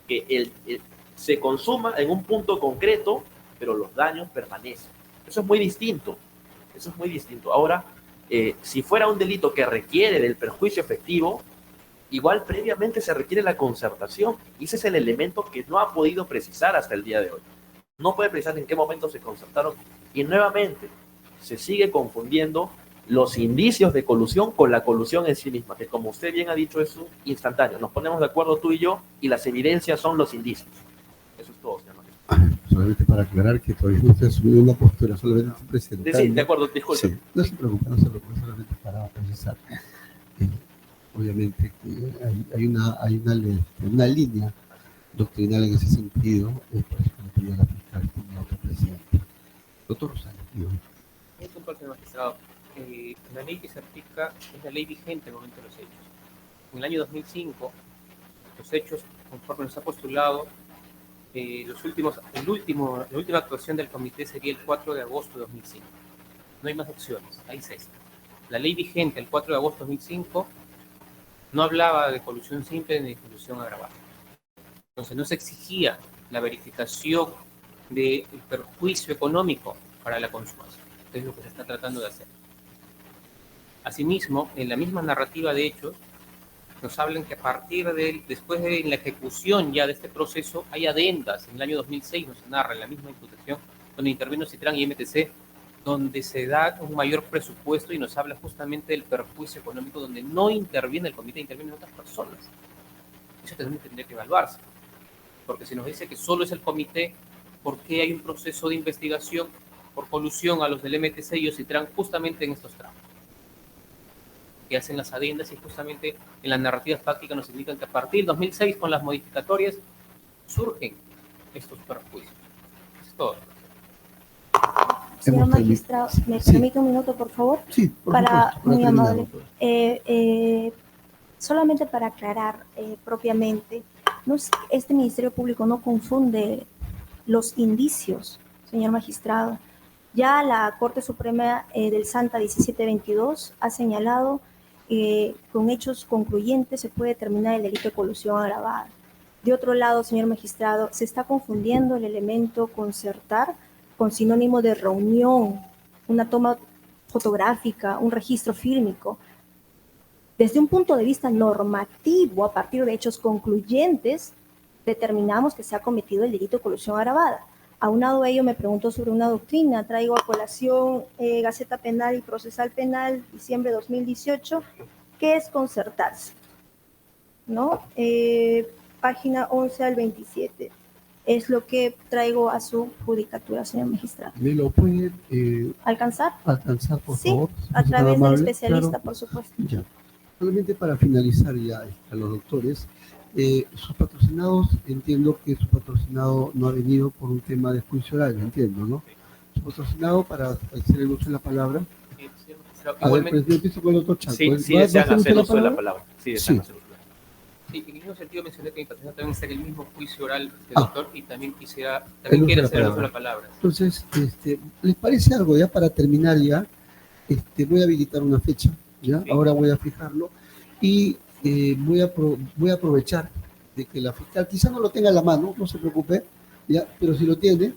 Que se consuma en un punto concreto, pero los daños permanecen. Eso es muy distinto. Ahora, si fuera un delito que requiere del perjuicio efectivo, igual previamente se requiere la concertación. Y ese es el elemento que no ha podido precisar hasta el día de hoy. No puede precisar en qué momento se concertaron. Y nuevamente, se sigue confundiendo los indicios de colusión con la colusión en sí misma, que como usted bien ha dicho es instantáneo. Nos ponemos de acuerdo tú y yo y las evidencias son los indicios. Eso es todo, señor magistrado. Solamente para aclarar que todavía no estoy asumiendo una postura, solamente estoy presentando. Sí, de acuerdo, disculpe. Sí, no se preocupe, solamente para precisar. Obviamente que hay una línea doctrinal en ese sentido, por eso le pedí a la fiscal como otro presidente. Doctor Rosales, digo. Es un señor magistrado. La ley que se aplica es la ley vigente en el momento de los hechos. En el año 2005, los hechos, conforme nos ha postulado, la última actuación del comité sería el 4 de agosto de 2005. No hay más opciones, ahí se está. La ley vigente el 4 de agosto de 2005 no hablaba de colusión simple ni de colusión agravada. Entonces no se exigía la verificación del perjuicio económico para la consumación. Es lo que se está tratando de hacer. Asimismo, en la misma narrativa de hechos, nos hablan que a partir después de la ejecución ya de este proceso, hay adendas. En el año 2006 nos narra en la misma imputación, donde intervino Citran y MTC, donde se da un mayor presupuesto y nos habla justamente del perjuicio económico, donde no interviene el comité, intervienen otras personas. Eso también tendría que evaluarse. Porque si nos dice que solo es el comité, ¿por qué hay un proceso de investigación por colusión a los del MTC y Citran justamente en estos tramos? Que hacen las adendas y justamente en las narrativas prácticas nos indican que a partir del 2006 con las modificatorias surgen estos perjuicios. Eso es todo. Señor magistrado, ¿me permite un minuto, por favor? Sí, por supuesto, muy amable. Solamente para aclarar propiamente, este Ministerio Público no confunde los indicios, señor magistrado. Ya la Corte Suprema del Santa 1722 ha señalado con hechos concluyentes se puede determinar el delito de colusión agravada. De otro lado, señor magistrado, se está confundiendo el elemento concertar con sinónimo de reunión, una toma fotográfica, un registro fílmico. Desde un punto de vista normativo, a partir de hechos concluyentes, determinamos que se ha cometido el delito de colusión agravada. Aunado a ello, me preguntó sobre una doctrina. Traigo a colación Gaceta Penal y Procesal Penal, diciembre de 2018, que es concertarse, ¿no? Página 11 al 27. Es lo que traigo a su judicatura, señor magistrado. ¿Me lo puede ¿Alcanzar? alcanzar, por Sí, favor? a Si es tan través del amable. especialista, Claro. por supuesto. Ya. Solamente para finalizar ya a los doctores, sus patrocinados, entiendo que su patrocinado no ha venido por un tema de juicio oral, entiendo, ¿no? Su patrocinado, para hacer el uso de la palabra. Señor magistrado, A ver, igualmente, presidente, empiezo con el doctor Chanco. Sí, sí ¿Va a desean hacer usted uso de la palabra. Sí, desean Sí. hacer uso de la palabra. sí, en el mismo sentido mencioné que mi patrocinado también está en el mismo juicio oral del Ah. doctor y también El quiere uso de hacer la el uso de palabra. la palabra. Entonces, ¿les parece algo ya para terminar ya? Voy a habilitar una fecha, ¿ya? Sí. Ahora voy a fijarlo y voy a aprovechar de que la fiscal quizá no lo tenga a la mano, no se preocupe, ¿ya? Pero si lo tiene,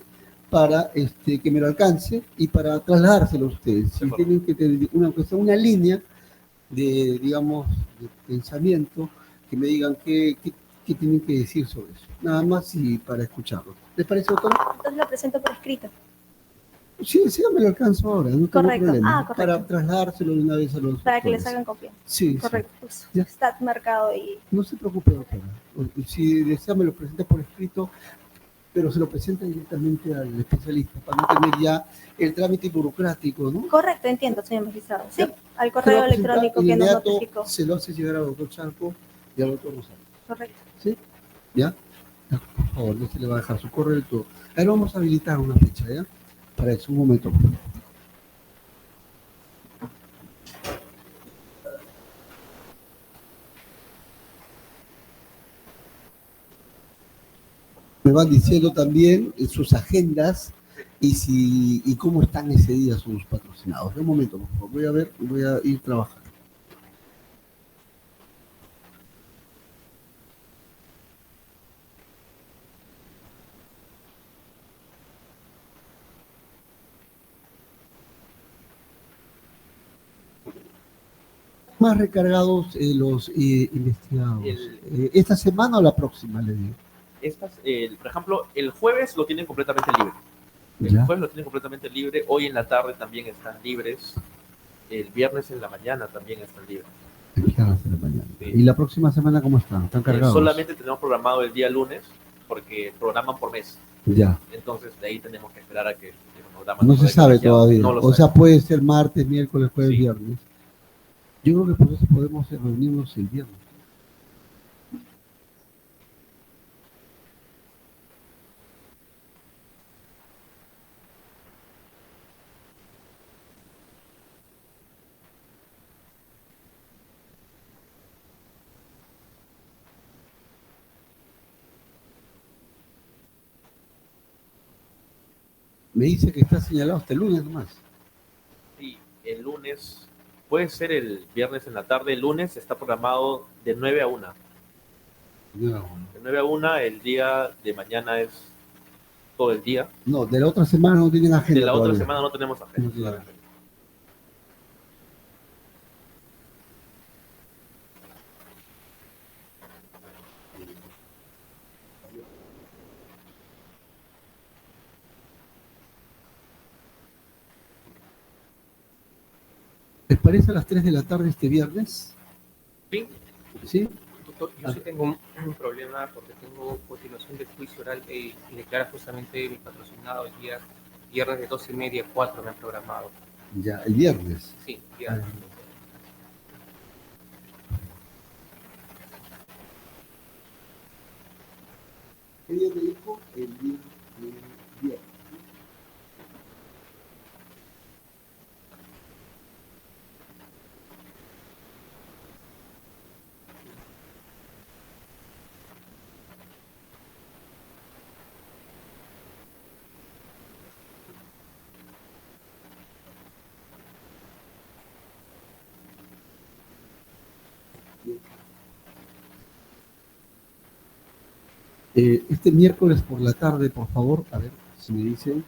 para que me lo alcance y para trasladárselo a ustedes. Si acuerdo. tienen que tener una línea de, digamos, de pensamiento, que me digan qué tienen que decir sobre eso. Nada más y para escucharlo. ¿Les parece, doctora? Entonces lo presento por escrito. Sí, sí, me lo alcanzo ahora, no tengo Correcto. problema. Ah, correcto. Para trasladárselo de una vez a los Para que les doctores. hagan copia. Sí, Correcto. Pues, Ya. está marcado ahí. no se preocupe, doctora. Si desea, me lo presenta por escrito, pero se lo presenta directamente al especialista, para no tener ya el trámite burocrático, ¿no? Correcto, entiendo, señor magistrado. Sí, Ya. al Se lo correo va a presentar electrónico que nos inmediato, notificó. se lo hace llegar al doctor Chanco y al doctor Rosario. Correcto. ¿Sí? ¿Ya? Ya, por favor, no se le va a dejar su correo y todo. Ahí vamos a habilitar una fecha, ¿ya? Para eso, un momento, por favor. Me van diciendo también sus agendas y cómo están ese día sus patrocinados. Un momento, por favor. Voy a ver, voy a ir trabajando. Más recargados los investigados. ¿Esta semana o la próxima, le digo? Por ejemplo, el jueves lo tienen completamente libre. El Ya. jueves lo tienen completamente libre. Hoy en la tarde también están libres. El viernes en la mañana también están libres. Viernes en la mañana. Sí. ¿Y la próxima semana cómo están? ¿Están cargados? Solamente tenemos programado el día lunes porque programan por mes. Ya. Entonces de ahí tenemos que esperar a que el cronograma No se nos sabe haya todavía. no lo O sabe. sea, puede ser martes, miércoles, jueves, Sí. viernes. Yo creo que por eso podemos reunirnos el viernes. Me dice que está señalado hasta el lunes nomás. Sí, el lunes, puede ser el viernes en la tarde. El lunes está programado de 9 a 1. No, De 9 a 1, el día de mañana es todo el día. no, de la otra semana no tienen agenda. De la otra todavía. semana no tenemos agenda. No tienen agenda. ¿Les parece a las 3 de la tarde este viernes? Sí, ¿Sí? doctor, yo sí tengo un problema porque tengo continuación del juicio oral y declara justamente mi patrocinado el día viernes de 12:30 a 4 me han programado. Ya, el viernes. Sí, ya. ¿Qué día me dijo? El viernes. Este miércoles por la tarde, por favor, a ver si me dicen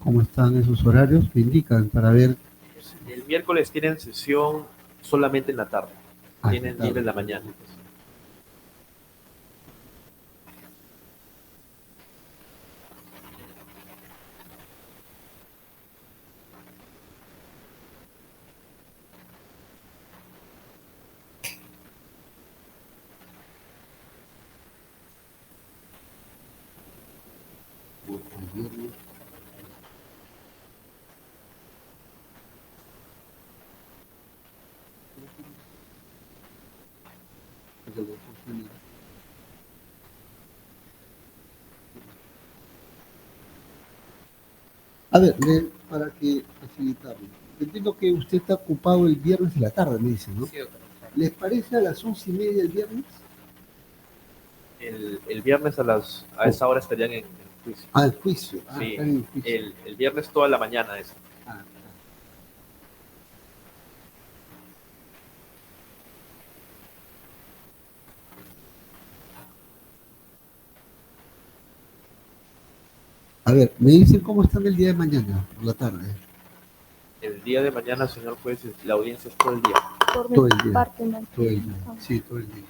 cómo están esos horarios, me indican para ver. El miércoles tienen sesión solamente en la tarde. Ah, Tienen tarde. libre en la mañana. viernes. A ver, para que facilitarlo. Entiendo que usted está ocupado el viernes de la tarde, me dice, ¿no? Sí, doctor. ¿Les parece a las 11:30 el viernes? El viernes a esa hora estarían en juicio. Ah, el juicio. Ah, Sí, están en el juicio. el viernes toda la mañana eso. Ah, a ver, me dicen cómo están el día de mañana, por la tarde. El día de mañana, señor juez, la audiencia es todo el día. Por Todo mi el día. parte, no. Todo el día. Sí, todo el día.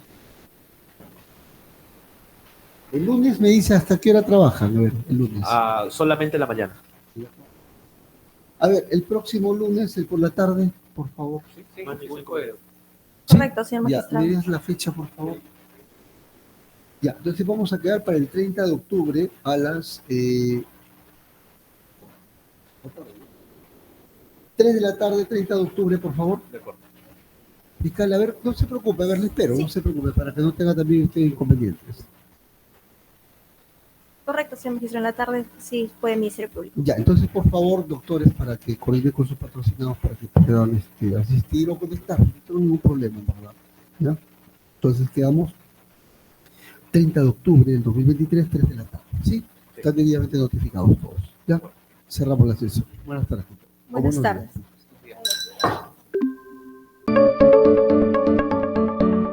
El lunes me dice hasta qué hora trabajan, a ver, el lunes. Solamente la mañana. A ver, el próximo lunes, el por la tarde, por favor. Sí, sí, No hay ningún sí, problema. Correcto, señor Ya, magistrado. ¿me das la fecha, por favor? Ya, entonces vamos a quedar para el 30 de octubre a las 3 de la tarde, 30 de octubre, por favor. De acuerdo. Fiscal, a ver, no se preocupe, a ver, le espero, Sí. no se preocupe, para que no tenga también usted inconvenientes. Correcto, señor magistrado. En la tarde sí puede Ministerio Público. Ya, entonces, por favor, doctores, para que coordine con sus patrocinados para que puedan asistir o conectar. No tengo ningún problema, en verdad. ¿Ya? Entonces, quedamos 30 de octubre del 2023, 3 de la tarde. ¿Sí? Están debidamente notificados todos. ¿Ya? Cerramos la sesión. Buenas tardes. Buenas O buenos tardes. días. sí.